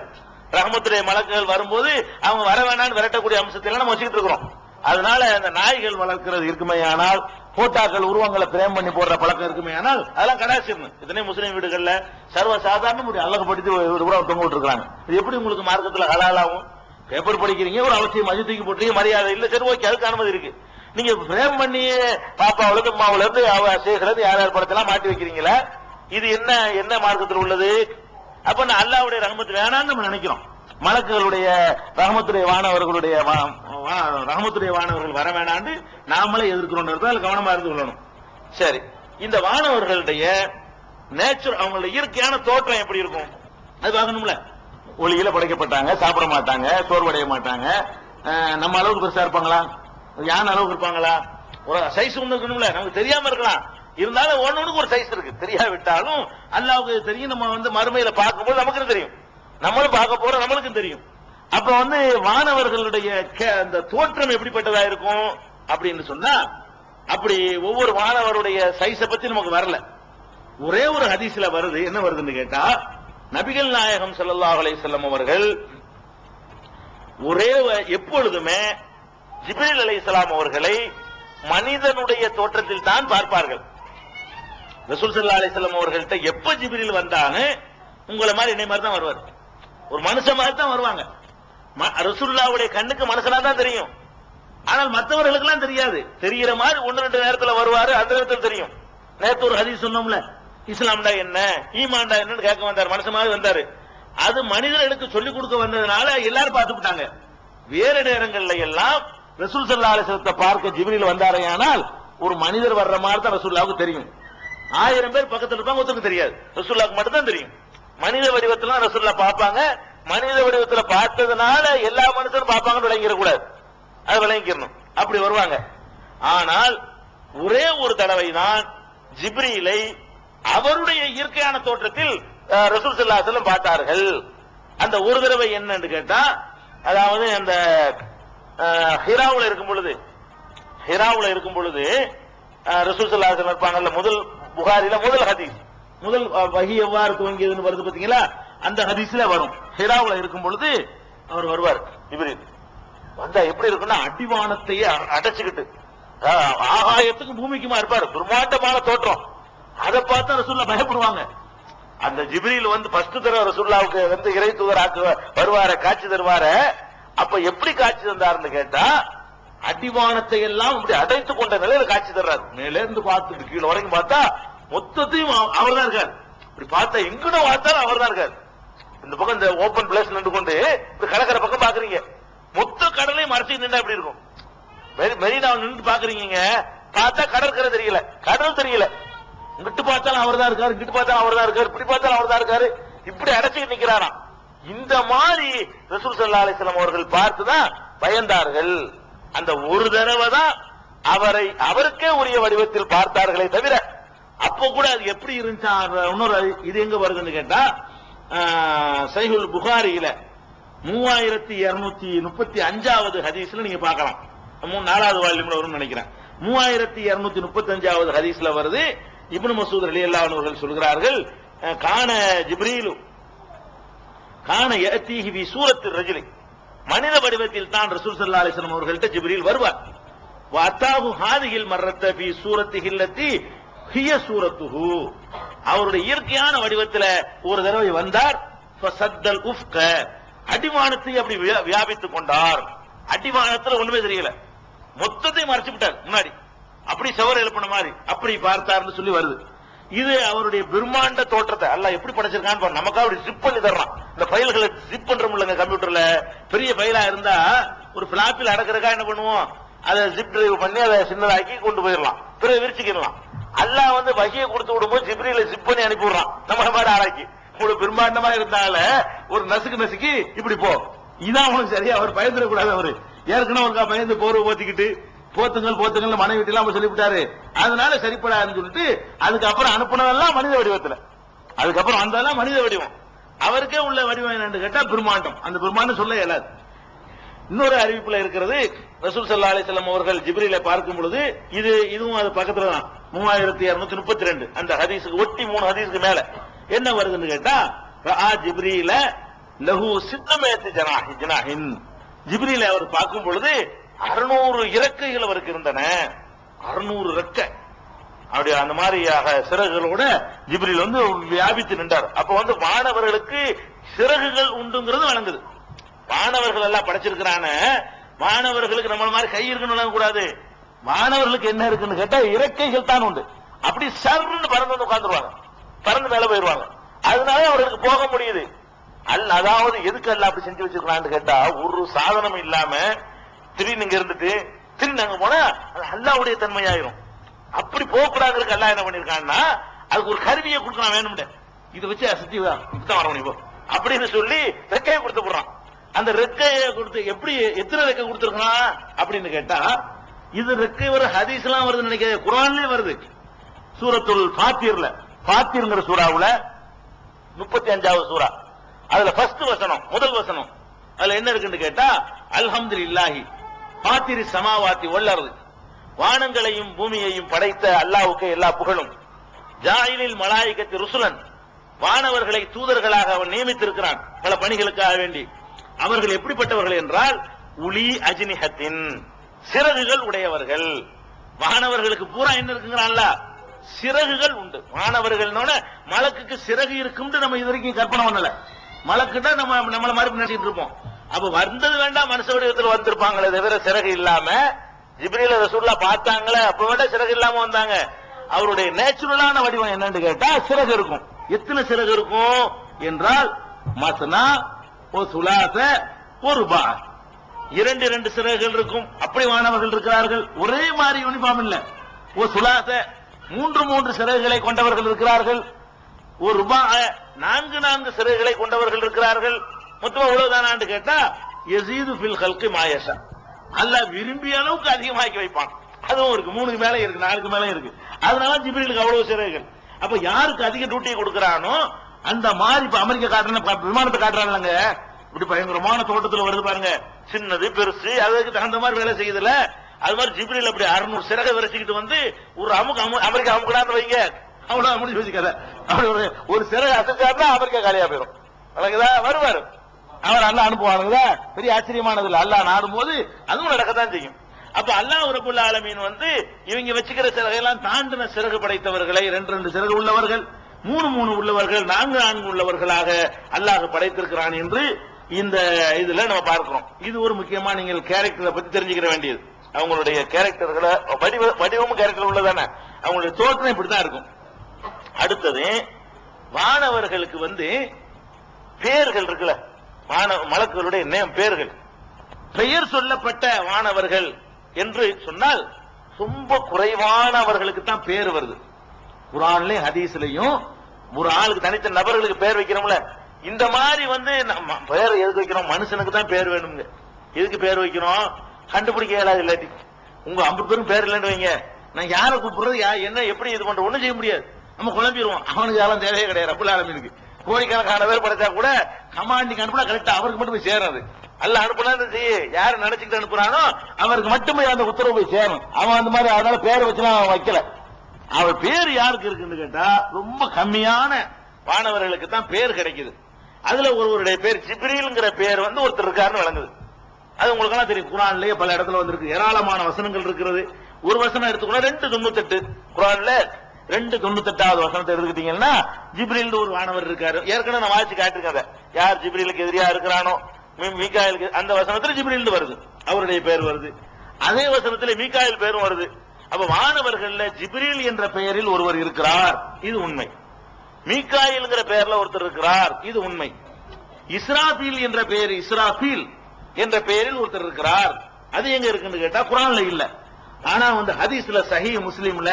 ரஹமத்துடைய மலக்குகள் வரும்போது அவங்க வர வேணான்னு விரட்டக்கூடிய அம்சத்தை எல்லாம் நம்ம வச்சுக்கிட்டு இருக்கிறோம். அதனால அந்த நாய்கள் வளர்க்கிறது இருக்குமே ஆனால், போட்டாக்கள் உருவங்களை பிரேம் பண்ணி போடுற பழக்கம் இருக்குமே ஆனால் அதெல்லாம் கடாசிடணும். இதனை முஸ்லீம் வீடுகள்ல சர்வ சாதாரண ஒரு அழகுபடுத்தி தொங்க விட்டு இருக்காங்க. இது எப்படி உங்களுக்கு மார்க்கத்துல ஹலாலாகும்? பேப்பர் படிக்கிறீங்க, ஒரு அவசியம் மஜித்துக்கு போட்டீங்க, மரியாதை இல்ல, சரி ஓகே, அதுக்கு அனுமதி இருக்கு. நீங்க பிரேம் பண்ணி பாப்பாவிலிருந்து அம்மாவில இருந்து சேகரது யார் யார் படத்தெல்லாம் மாட்டி வைக்கிறீங்களா? இது என்ன மார்க்கத்தில் உள்ளது? அப்ப நான் அல்லாஹ்வுடைய ரஹமத் வேணான்னு நம்ம நினைக்கிறோம். மலக்குகளுடைய ரஹமத்துடைய வானவர்கள் வர வேணாண்டு நாமளே எதிர்க்கிறோம். கவனமா இருந்து கொள்ளணும். சரி, இந்த வானவர்களுடைய நேச்சர், அவங்களுடைய இயற்கையான தோற்றம் எப்படி இருக்கும் அது பார்க்கணும்ல. ஒளியில படைக்கப்பட்டாங்க, சாப்பிட மாட்டாங்க, சோர்வடைய மாட்டாங்க. நம்ம அளவுக்கு பெருசா இருப்பாங்களா? யானை அளவுக்கு இருப்பாங்களா? ஒரு சைஸ் ஒண்ணு இருக்கணும்ல, நமக்கு தெரியாம இருக்கலாம். இருந்தாலும் ஒன்னொன்னுக்கு ஒரு சைஸ் இருக்கு. தெரியாவிட்டாலும் அல்லாஹ்வுக்கு தெரியும். நம்ம மறுமையில பார்க்கும்போது நமக்கு தெரியும், நம்மளும் பார்க்க போறோம், நம்மளுக்கும் தெரியும். அப்ப வானவர்களுடைய அந்த தோற்றம் எப்படிப்பட்டதா இருக்கும் அப்படின்னு சொன்னா, அப்படி ஒவ்வொரு வானவருடைய சைஸை பத்தி நமக்கு வரல. ஒரே ஒரு ஹதீஸ்ல வருது. என்ன வருதுன்னு கேட்டா, நபிகள் நாயகம் ஸல்லல்லாஹு அலைஹி வஸல்லம் அவர்கள் எப்பொழுதுமே ஜிப்ரீல் அலைஹிஸ்ஸலாம் அவர்களை மனிதனுடைய தோற்றத்தில் தான் பார்ப்பார்கள். ரசூல் ஸல்லல்லாஹு அலைஹி வஸல்லம் அவர்கள்ட்ட எப்ப ஜிப்ரீல் வந்தாங்க உங்களை மாதிரி என்னை மாதிரி தான் வருவார், ஒரு மனுஷன் மாதிரி தான் வருவாங்க. ரசூலுல்லாஹ்வுடைய கண்ணுக்கு மனுஷனா தான் தெரியும், ஆனால் மற்றவர்களுக்கு எல்லாம் தெரியாது. தெரிகிற மாதிரி 1-2 நேரத்துல வருவாரு, அந்த நேரத்தில் தெரியும். நேத்து ஒரு ஹதீஸ் சொன்னோம்ல, இஸ்லாம்டா என்ன ஈமான்டா என்னன்னு கேட்க வந்தார், மனுஷன் மாதிரி வந்தாரு. அது மனிதர்களுக்கு சொல்லிக் கொடுக்க வந்ததுனால எல்லாரும் பார்த்துட்டாங்க. வேறு நேரங்கள்ல எல்லாம் ரசூல் ஸல்லல்லாஹு அலைஹி வஸல்லம் பார்க்க ஜிப்ரீல் வந்தாரையானால் ஒரு மனிதர் வர்ற மாதிரி தான் ரசூலுல்லாஹ்வுக்கு தெரியும். 1000 பேர் பக்கத்துல இருப்பாங்க, ஒருத்தருக்கு தெரியாது, ரசூலுல்லாஹ்வுக்கு மட்டும் தான் தெரியும். மனித வடிவத்துல ரசூலுல்லாஹ் பார்ப்பாங்க. மனித வடிவத்துல பார்த்ததுனால எல்லா மனுஷனும் பார்ப்பாங்கன்னு விளங்கிட கூடாது, அது விளங்கிக்கணும், அப்படி வருவாங்க. ஆனால் ஒரே ஒரு தடவை தான் ஜிப்ரீலை அவருடைய இயற்கையான தோற்றத்தில் ரசூல் ஸல்லல்லாஹு அலைஹி வஸல்லம் பார்த்தார்கள். அந்த ஒரு தடவை என்னன்னு கேட்டா, அதாவது அந்த ஹிராவுல இருக்கும் பொழுது ரசூல் ஸல்லல்லாஹு அலைஹி வஸல்லம் இருப்பாங்கல்ல, முதல் புகாரில முதல் ஹதீஸ், முதல் வஹி எவ்வாறு துவங்கியதுன்னு வருது பாத்தீங்களா, அந்த ஹதீஸ்ல வரும். ஹிராவுல இருக்கும் பொழுது அவர் வருவார் ஜிப்ரீல். வந்தா எப்படி இருக்குன்னா, அடிவானத்தையே அடைச்சுக்கிட்டு ஆகாயத்துக்கு பூமிக்குமா இருப்பாரு, பிரம்மாண்டமான தோற்றம். அதை பார்த்தா ரசூலுல்லாஹ் பயப்படுவாங்க. அந்த ஜிப்ரீல் வந்து ஃபர்ஸ்ட் தடவை ரசூலுல்லாஹ்வுக்கு வந்து இறை தூதராக வருவார, காட்சி தருவார. அப்ப எப்படி காட்சி தந்தாருன்னு கேட்டா, அடிவானத்தை எல்லாம் இப்படி அடைத்து கொண்ட நிலையில காட்சி தர்றாரு. மேலே இருந்து பார்த்துட்டு கீழே வரைக்கும் பார்த்தா மொத்தத்தையும் அவர் தான் இருக்காரு. இப்படி பார்த்தா எங்கட பார்த்தாலும் அவர் தான் இருக்காரு. இந்த பக்கம் இந்த ஓபன் பிளேஸ் நின்று கொண்டு கடற்கரை பக்கம் பாக்குறீங்க, மொத்த கடலையும் மறைச்சு நின்றா எப்படி இருக்கும். மெரினாவில் நின்று பாக்குறீங்க, பார்த்தா கடற்கரை தெரியல, கடல் தெரியல. இங்கிட்டு பார்த்தாலும் அவர் தான் இருக்காரு, இங்கிட்டு பார்த்தாலும் அவர் தான் இருக்காரு, இப்படி பார்த்தாலும் அவர் தான் இருக்காரு, இப்படி அடைச்சிட்டு நிக்கிறாராம். இந்த மாதிரி ரசூல் ஸல்லல்லாஹு அலைஹி வஸல்லம் அவர்கள் பார்த்துதான் பயந்தார்கள். அந்த ஒரு தடவை தான் அவருக்கே உரிய வடிவத்தில் பார்த்தார்களே தவிர, அப்போ கூட அது எப்படி இருந்துச்சா. இன்னொரு இது எங்க வருதுன்னு கேட்டா, சஹீஹுல் புகாரியில 3235வது ஹதீஸ்ல நீங்க பார்க்கலாம். 4வது வால்யூம்ல வரும்னு நினைக்கிறேன். 3235வது ஹதீஸ்ல வருது. இப்னு மஸ்ஊத் ரலியல்லாஹு அன்ஹு அவர்கள் சொல்கிறார்கள், கான ஜிப்ரீலு கான யஅதீஹி ஃபீ சூரத்திர் ரஜுலி, மனித வடிவத்தில் தான் ரசூல் ஸல்லல்லாஹு அலைஹி வஸல்லம் அவர்கள்ட்ட ஜிப்ரீல் வருவார். வஅதாஹு ஹாதிஹில் மர்ரத ஃபீ சூரத்திஹி அல்லதி ஹிய சூரத்துஹு, அவருடைய இயற்கையான வடிவத்தில் ஒரு தடவை வந்தார். ஃபஸத்தல் உஃப்க, அடிவானத்தை அப்படி வியாபித்துக் கொண்டார். அடிவானத்தில் ஒண்ணுமே தெரியல, மொத்தத்தை மறைச்சு விட்டார் முன்னாடி, அப்படி செவர் எழுப்பின மாதிரி அப்படி பார்த்தார்னு சொல்லி வருது. இது அவருடைய பிரம்மாண்ட தோற்றத்தை அல்லாஹ் எப்படி படைச்சிருக்கான்னு பாருங்க. நமக்காக அப்படி ஜிப் பண்ணி தர்றான். இந்த ஃபைல்களை ஜிப் பண்றோம் இல்லங்க கம்ப்யூட்டர்ல, பெரிய ஃபைலா இருந்தா ஒரு பிளாப்பில் அடக்கிறக்கா என்ன பண்ணுவோம், அதை ஜிப் டிரைவ் பண்ணி அதை சின்னதாக்கி கொண்டு போயிடலாம், பிறகு விரிச்சுக்கலாம். அல்லாஹ் வந்து வகையை கொடுத்து விடும்போது ஜிப்ரீல ஜிப் பண்ணி அனுப்பி விடுறான். நம்மள மாதிரி ஆராய்ச்சி உங்களுக்கு பிரம்மாண்டமா இருந்தால ஒரு நசுக்கு இப்படி போ, இதான் உனக்கு சரியா. அவர் பயந்துடக்கூடாது. அவரு ஏற்கனவே ஒரு பயந்து போர்வை போத்திக்கிட்டு போத்துங்கள் மனைவி வீட்டு சொல்லிவிட்டாரு, அதனால சரிப்படாதுன்னு சொல்லிட்டு அதுக்கப்புறம் அனுப்புனதெல்லாம் மனித வடிவத்துல, அதுக்கப்புறம் வந்தாலும் மனித வடிவம். அவருக்கே உள்ள வடிவம் என்னன்னு கேட்டா பிரம்மாண்டம். அந்த பிரம்மாண்டம் சொல்ல இயலாது. இன்னொரு அறிவிப்புல இருக்கிறது, ரசூல் ஸல்லல்லாஹு அலைஹி வஸல்லம் அவர்கள் ஜிப்ரீலை பார்க்கும் பொழுது, இதுவும் அது பக்கத்துல தான் 3232 அந்த ஹதீஸுக்கு ஒட்டி 3 ஹதீஸுக்கு மேல என்ன வருதுன்னு கேட்டா, ஜிப்ரீல லஹு சித்தமேத்து ஜனாஹின், ஜிப்ரீலை அவர் பார்க்கும் பொழுது 600 இறக்கைகள் அவருக்கு இருந்தன. 600 இறக்கை அப்படி அந்த மாதிரியாக சிறகுகளோட ஜிப்ரீல் வந்து வியாபித்து நின்றார். அப்ப வந்து மாணவர்களுக்கு சிறகுகள் உண்டுங்கிறது வழங்குது. மாணவர்கள் எல்லாம் படைச்சிருக்கிறான, மாணவர்களுக்கு நம்மள மாதிரி கை இருக்குன்னு கூடாது. மாணவர்களுக்கு என்ன இருக்குன்னு கேட்டா இறக்கைகள் தான் உண்டு. அப்படி சர்ன்னு பறந்து வந்து உட்கார்ந்துருவாங்க, பறந்து மேல போயிருவாங்க. அதனால அவர்களுக்கு போக முடியுது. அதாவது எதுக்கு எல்லாம் அப்படி செஞ்சு வச்சிருக்கலான்னு கேட்டா, ஒரு சாதனம் இல்லாம திடீர்னு இங்க இருந்துட்டு திடீர்னு அங்க போனா அது அல்லாஹ்வுடைய தன்மையாயிரும். அப்படி போகக்கூடாதுக்கு அல்லாஹ் என்ன பண்ணிருக்கான்னா, அதுக்கு ஒரு கருவியை கொடுக்கலாம் வேணும்னு, இதை வச்சு அசத்தி தான் வர முடியும் அப்படின்னு சொல்லி ரெக்கையை கொடுத்து போடுறான். அந்த ரெக்கையை கொடுத்து எப்படி எத்தனை ரெக்கை கொடுத்துருக்கான் அப்படின்னு கேட்டா, இது ரெக்கை ஒரு ஹதீஸ் எல்லாம் வருது நினைக்க, குர்ஆன்லயே வருது. சூரத்துல் ஃபாத்திர்ல, ஃபாத்திர்ங்கிற சூறாவுல 35வது சூரா, அதுல ஃபர்ஸ்ட் வசனம், முதல் வசனம், அதுல என்ன இருக்குன்னு கேட்டா, அல்ஹம்துலில்லாஹி ஃபாத்திரி ஸமாவாத்தி வல் அர்து, வானங்களையும் பூமியையும் படைத்த அல்லாஹ்வுக்கு எல்லா புகழும். ஜாயிலில் மலாயிகத்தி ருசுலன், வானவர்களை தூதர்களாக அவன் நியமித்திருக்கிறான் பல பணிகளுக்காக வேண்டி. அவர்கள் எப்படிப்பட்டவர்கள் என்றால், உலி அஜ்னிஹத்தின், சிறகுகள் உடையவர்கள். வானவர்களுக்கு பூரா என்ன இருக்குங்கிறான்ல, சிறகுகள் உண்டு. வானவர்கள் மலக்குக்கு சிறகு இருக்கும் நம்ம இது வரைக்கும் கற்பனை பண்ணல. மலக்குட்டா நம்மள மாதிரி நினைச்சிட்டு இருப்போம். அப்ப வந்தது வேண்டாம் மனுஷ வடிவத்தில் வந்திருப்பாங்களே தவிர சிறகு இல்லாம. ஜிப்ரீல் ரசூலுல்லாஹ் பார்த்தாங்களே, அப்ப விட சிறகு இல்லாம வந்தாங்க. அவருடைய நேச்சுரலான வடிவம் என்னன்னு கேட்டா சிறகு இருக்கும். எத்தனை சிறகு இருக்கும் என்றால் மஸ்னா ஓ சுலாச ஒரு பா, இரண்டு இரண்டு சிறகுகள் இருக்கும். அப்படி வானவர்கள் இருக்கிறார்கள். ஒரே மாதிரி யூனிஃபார்ம் இல்ல. ஓ சுலாச மூன்று மூன்று சிறகுகளை கொண்டவர்கள் இருக்கிறார்கள். ஒரு ரூபா நான்கு நான்கு சிறகுகளை கொண்டவர்கள் இருக்கிறார்கள். மொத்தம் எவ்வளவுதானான்னு கேட்டா யஸீது ஃபில் ஹல்கி மாயஷா, அல்லாஹ் விரும்பிய அளவுக்கு அதிகமாக்கி வைப்பான். அதுவும் இருக்கு. 3க்கு மேல இருக்கு, 4க்கு மேல இருக்கு. அதனால ஜிப்ரீலுக்கு அவ்வளவு சிறகுகள். அப்ப யாருக்கு அதிக டியூட்டி கொடுக்கறானோ அந்த மாதிரி. இப்ப அமெரிக்கா காட்டுற விமானத்தை காட்டுறாங்க, இப்படி பயங்கரமான தோட்டத்தில் வருது பாருங்க, சின்னது பெருசு, அதுக்கு தகுந்த மாதிரி வேலை செய்யுதுல. அது மாதிரி ஜிப்ரீல் அப்படி 600 சிறகை வரைச்சிக்கிட்டு வந்து ஒரு அமெரிக்கா அமுக்கடான்னு வைங்க, அவ்வளவு முடிஞ்சு வச்சுக்காத. அப்படி ஒரு சிறகு அசைச்சாருன்னா அமெரிக்கா காலியா போயிடும். வருவாரு அவர் அல்லாஹ் அனுப்புவானுங்களா. பெரிய ஆச்சரியமானது இல்ல. அல்லாஹ் நாடும் போது அதுவும் நடக்கத்தான் செய்யும். அப்ப அல்லாஹ் ரப்பல் ஆலமீன் இவங்க வச்சுக்கிற சிறகையெல்லாம் தாண்டின சிறகு படைத்தவர்களை, 2 சிறகு உள்ளவர்கள், 3 உள்ளவர்கள், 4 உள்ளவர்களாக அல்லாஹ் படைத்திருக்கிறான் என்று இந்த இதுல நம்ம பார்க்கிறோம். இது ஒரு முக்கியமா நீங்கள் கேரக்டரை பத்தி தெரிஞ்சுக்கிற வேண்டியது. அவங்களுடைய கேரக்டர்களை வடிவமும் கேரக்டர் உள்ளதானே, அவங்களுடைய தோற்றம் இப்படித்தான் இருக்கும். அடுத்தது வானவர்களுக்கு பேர்கள் இருக்குல்ல, மலக்குகளுடைய நேம் பேர்கள். பெயர் சொல்லப்பட்ட வானவர்கள் என்று சொன்னால் ரொம்ப குறைவானவர்களுக்கு தான் பேர் வருது. குர்ஆன்லயும் ஹதீஸ்லயும் ஒரு ஆளுக்கு தனித்த நபர்களுக்கு பேர் வைக்கிறோம்ல, இந்த மாதிரி பேர் எதுக்கு வைக்கிறோம்? மனுஷனுக்கு தான் பேர் வேணுங்க. எதுக்கு பேர் வைக்கிறோம்? கண்டுபிடிக்க இயலாது. இல்லாட்டி உங்க 50 பேரும் பேர் இல்லைன்னு வைங்க, நான் யாரை கூப்பிடுறது, என்ன எப்படி இது பண்ற ஒண்ணும் செய்ய முடியாது. நம்ம குழம்பிடுவோம். அவனுக்கு யாரும் தேவையே கிடையாது. ரப்பல் ஆலமீனுக்கு கோடிக்கணக்கான பேர் படைச்சா கூட கமாண்டிங் அனுப்புனா கரெக்டா அவருக்கு மட்டும் போய் சேராது. அல்லாஹ் அனுப்புனா யாரு நினைச்சுக்கிட்டு அனுப்புறானோ அவருக்கு மட்டுமே அந்த உத்தரவு போய் சேரும். அவன் அந்த மாதிரி அதனால பேர் வச்சுலாம் அவன் வைக்கல. அவர் பேர் யாருக்கு இருக்குன்னு கேட்டா ரொம்ப கம்மியான வானவர்களுக்கு தான் பேர் கிடைக்குது. அதுல ஒருவருடைய பேர் ஜிப்ரீல்ங்கிற பேர் ஒருத்தர் இருக்காருன்னு விளங்குது. அது உங்களுக்கு எல்லாம் தெரியும். குர்ஆன்லயே பல இடத்துல வந்திருக்கு. ஏராளமான வசனங்கள் இருக்கிறது. ஒரு வசனம் எடுத்துக்கணும் 298 குர்ஆன்ல 298வது வசனத்தை எடுத்துக்கிட்டீங்கன்னா ஜிப்ரீல் ஒரு வானவர் இருக்காரு. ஏற்கனவே நான் வாசிச்சு காட்டிருக்கேன். யார் ஜிப்ரீலுக்கு எதிரியா இருக்கிறானோ மீகாயிலுக்கு, அந்த வசனத்துல ஜிப்ரீல் வருது, அவருடைய பேர் வருது. அதே வசனத்துல மீகாயில் பேரும் வருது. அப்ப வானவர்கள்ல ஜிப்ரீல் என்ற பெயரில் ஒருவர் இருக்கிறார், இது உண்மை. மீகாயில்ங்கிற பெயர்ல ஒருத்தர் இருக்கிறார், இது உண்மை. இஸ்ராபீல் என்ற பெயர், இஸ்ராபீல் என்ற பெயரில் ஒருத்தர் இருக்கிறார், அது எங்க இருக்குன்னு கேட்டா குர்ஆன்ல இல்ல. ஆனா ஹதீஸ்ல சஹீஹ் முஸ்லிம்ல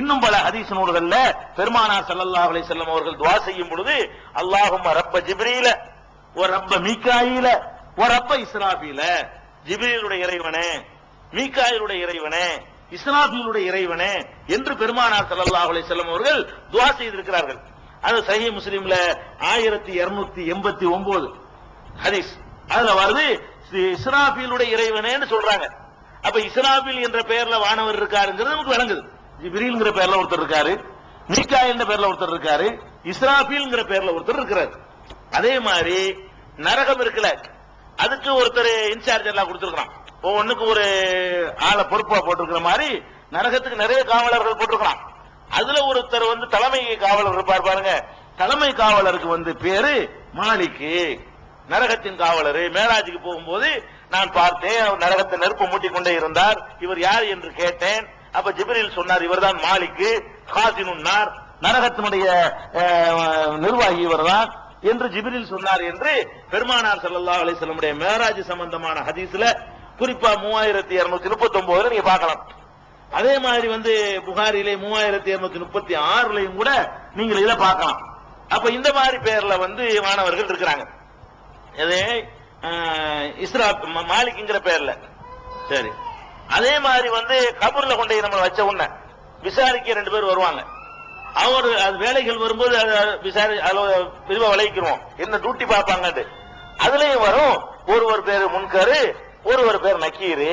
இன்னும் பல ஹதீஸ் நூல்கள்ல பெருமானார் ஸல்லல்லாஹு அலைஹி வஸல்லம் அவர்கள் துஆ செய்யும் பொழுது அல்லாஹும்ம ரப்ப ஜிப்ரீல வ ரப்ப மீகாயில வ ரப்ப இஸ்ராபீல, ஜிப்ரீலுடைய இறைவனே, மீகாயிலுடைய இறைவனே, இஸ்ராபீலுடைய இறைவனே என்று பெருமானார் ஸல்லல்லாஹு அலைஹி வஸல்லம் அவர்கள் துஆ செய்திருக்கிறார்கள். அது சஹீஹ் முஸ்லிம்ல 1289 ஹதீஸ். அதுல வருது இஸ்ராபீலுடைய இறைவனேன்னு சொல்றாங்க. அப்ப இஸ்ராபீல் என்ற பெயர்ல வானவர் இருக்காருங்கிறது நமக்கு விளங்குது. ஜிப்ரீல்ங்கிற பேர்ல ஒருத்தர் இருக்காரு, மீகாயில் பேர்ல ஒருத்தர் இருக்காரு, இஸ்ராபீல்ங்கிற பேர்ல ஒருத்தர் இருக்கிறார். அதே மாதிரி நரகம் இருக்குல்ல, அதுக்கு ஒருத்தர் இன்சார்ஜ் எல்லாம் கொடுத்திருக்கான். ஒவ்வொன்றுக்கு ஒரு ஆளை பொறுப்பா போட்டிருக்கிற மாதிரி நரகத்துக்கு நிறைய காவலர்கள் போட்டிருக்கான். அதுல ஒருத்தர் தலைமை காவலர் இருப்பார் பாருங்க. தலைமை காவலருக்கு பேரு மாலிக்கு, நரகத்தின் காவலர். மேராஜுக்கு போகும்போது நான் பார்த்தேன், அவர் நரகத்தை நெருப்பு மூட்டிக் கொண்டே இருந்தார். இவர் யார் என்று கேட்டேன். அப்ப ஜிப்ரீல் சொன்னார், இவர்தான் மாலிக்கு காசினுன்னார், நரகத்தினுடைய நிர்வாகி இவர்தான் என்று ஜிப்ரீல் சொன்னார் என்று பெருமானார் ஸல்லல்லாஹு அலைஹி வஸல்லம் மேராஜ் சம்பந்தமான ஹதீஸ்ல குறிப்பா 3239 நீங்க பார்க்கலாம். அதே மாதிரி புகாரிலே 3236 கூட நீங்கள் இதை பார்க்கலாம். அப்ப இந்த மாதிரி பேர்ல மாணவர்கள் இருக்கிறாங்க. இஸ்ரா மாலிக்ங்கிற பேர்ல. சரி, அதே மாதிரி கபூர்ல கொண்டு நம்ம வச்ச உடனே விசாரிக்க 2 பேர் வருவாங்க. அவர் அது வேலைகள் வரும்போது விரிவா விளைவிக்கிறோம், என்ன டியூட்டி பார்ப்பாங்க. அதுலயும் வரும் ஒருவர் பேரு முன்கரு, ஒருவர் பேர் நக்கீரு,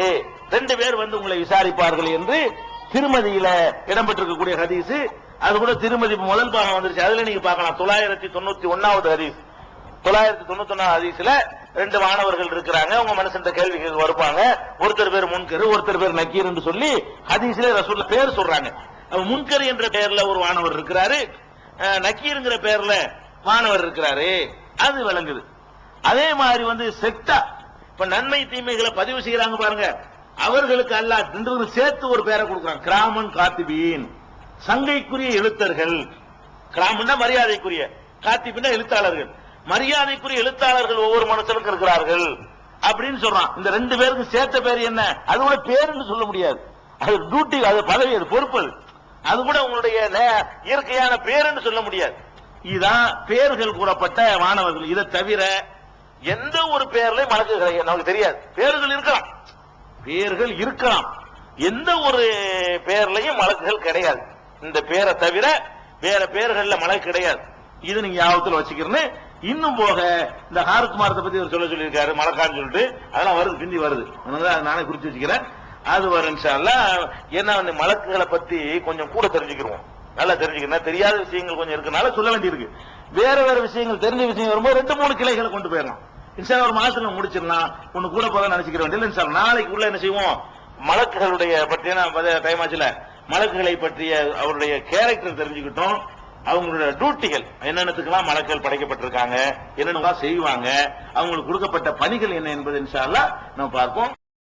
2 பேர் உங்களை விசாரிப்பார்கள் என்று திருமதியில இடம்பெற்றிருக்கக்கூடிய ஹதீஸ். அது கூட திருமதி முதல் பாகம் வந்துருச்சு. அதுல நீங்க பார்க்கலாம் 991வது ஹதீஸ். 991 ஹதீஸ்ல 2 வானவர்கள் இருக்கிறாங்க. உங்க மனுஷன் கேள்விகள் வருவாங்க. ஒருத்தர் பேர் முன்கரு, ஒருத்தர் பேர் நக்கீர் என்று சொல்லி ஹதீஸ்ல ரசூலுல்லாஹ் பேர் சொல்றாங்க. முன்கர் என்ற பெயர்ல ஒரு வானவர் இருக்கிறாரு, நக்கீருங்கிற பெயர்ல வானவர் இருக்கிறாரு, அது விளங்குது. அதே மாதிரி செக்டா இப்ப நன்மை தீமைகளை பதிவு செய்யறாங்க பாருங்க, அவர்களுக்கு அல்லாஹ் சேர்த்து ஒரு பேரை கொடுக்கிறான், கிராமன் காத்திபீன், சங்கைக்குரிய எழுத்தர்கள். கிராமன்னா மரியாதைக்குரிய, காத்திபின்னா எழுத்தாளர்கள், மரியாதைக்குரிய எழுத்தாளர்கள் ஒவ்வொரு மனுஷனுக்கும் இருக்கிறார்கள் அப்படின்னு சொல்றான். இந்த ரெண்டு பேருக்கு சேர்த்த பேர் என்ன? அது கூட பேருன்னு சொல்ல முடியாது, அது டியூட்டி, அது பதவி, அது பொறுப்பு, அது கூட உங்களுடைய இயற்கையான பேருன்னு சொல்ல முடியாது. இதுதான் பேர்கள் கூறப்பட்ட வானவர்கள். இதை தவிர எந்த ஒரு பேர்லயும் மலக்குகள் நமக்கு தெரியாது. பேர்கள் இருக்கலாம், பேர்கள் இருக்கலாம், எந்த ஒரு பேர்லயும் மலக்குகள் கிடையாது. இந்த பேரை தவிர வேற பேர்கள்ல மலக்கு கிடையாது. இது நீங்க ஞாபகத்தில் வச்சுக்கிறேன்னு. இன்னும் போக இந்த ஹாரத்மாரத்தை பத்தி ஒரு சொல்லியிருக்காரு, மலக்கான்னு சொல்லிட்டு, அதெல்லாம் வருது, பிந்தி வருது, நானே குறிச்சு வச்சுக்கிறேன், அது வரும் இன்ஷா அல்லாஹ். ஏன்னா மலக்குகளை பத்தி கொஞ்சம் கூட தெரிஞ்சுக்கிறோம், நல்லா தெரிஞ்சுக்கணும். தெரியாத விஷயங்கள் கொஞ்சம் இருக்கனால சொல்ல வேண்டியிருக்கு. வேற வேற விஷயங்கள், தெரிஞ்ச விஷயம் வரும்போது 2-3 கிளைகளை கொண்டு போயிடலாம். இன்ஷா ஒரு மாசத்துல முடிச்சிடலாம், ஒண்ணு கூட போதான் நினைச்சுக்கிற வேண்டிய. இன்ஷா நாளைக்கு உள்ள என்ன செய்வோம், மலக்குகளுடைய பற்றிய டைம் ஆச்சுல, மலக்குகளை பற்றிய அவருடைய கேரக்டர் தெரிஞ்சுக்கிட்டோம், அவங்களுடைய டியூட்டிகள் என்னென்னத்துக்கெல்லாம் மலக்குகள் படைக்கப்பட்டிருக்காங்க, என்னென்ன செய்வாங்க, அவங்களுக்கு கொடுக்கப்பட்ட பணிகள் என்ன என்பது இன்ஷா அல்லாஹ் நம்ம பார்ப்போம்.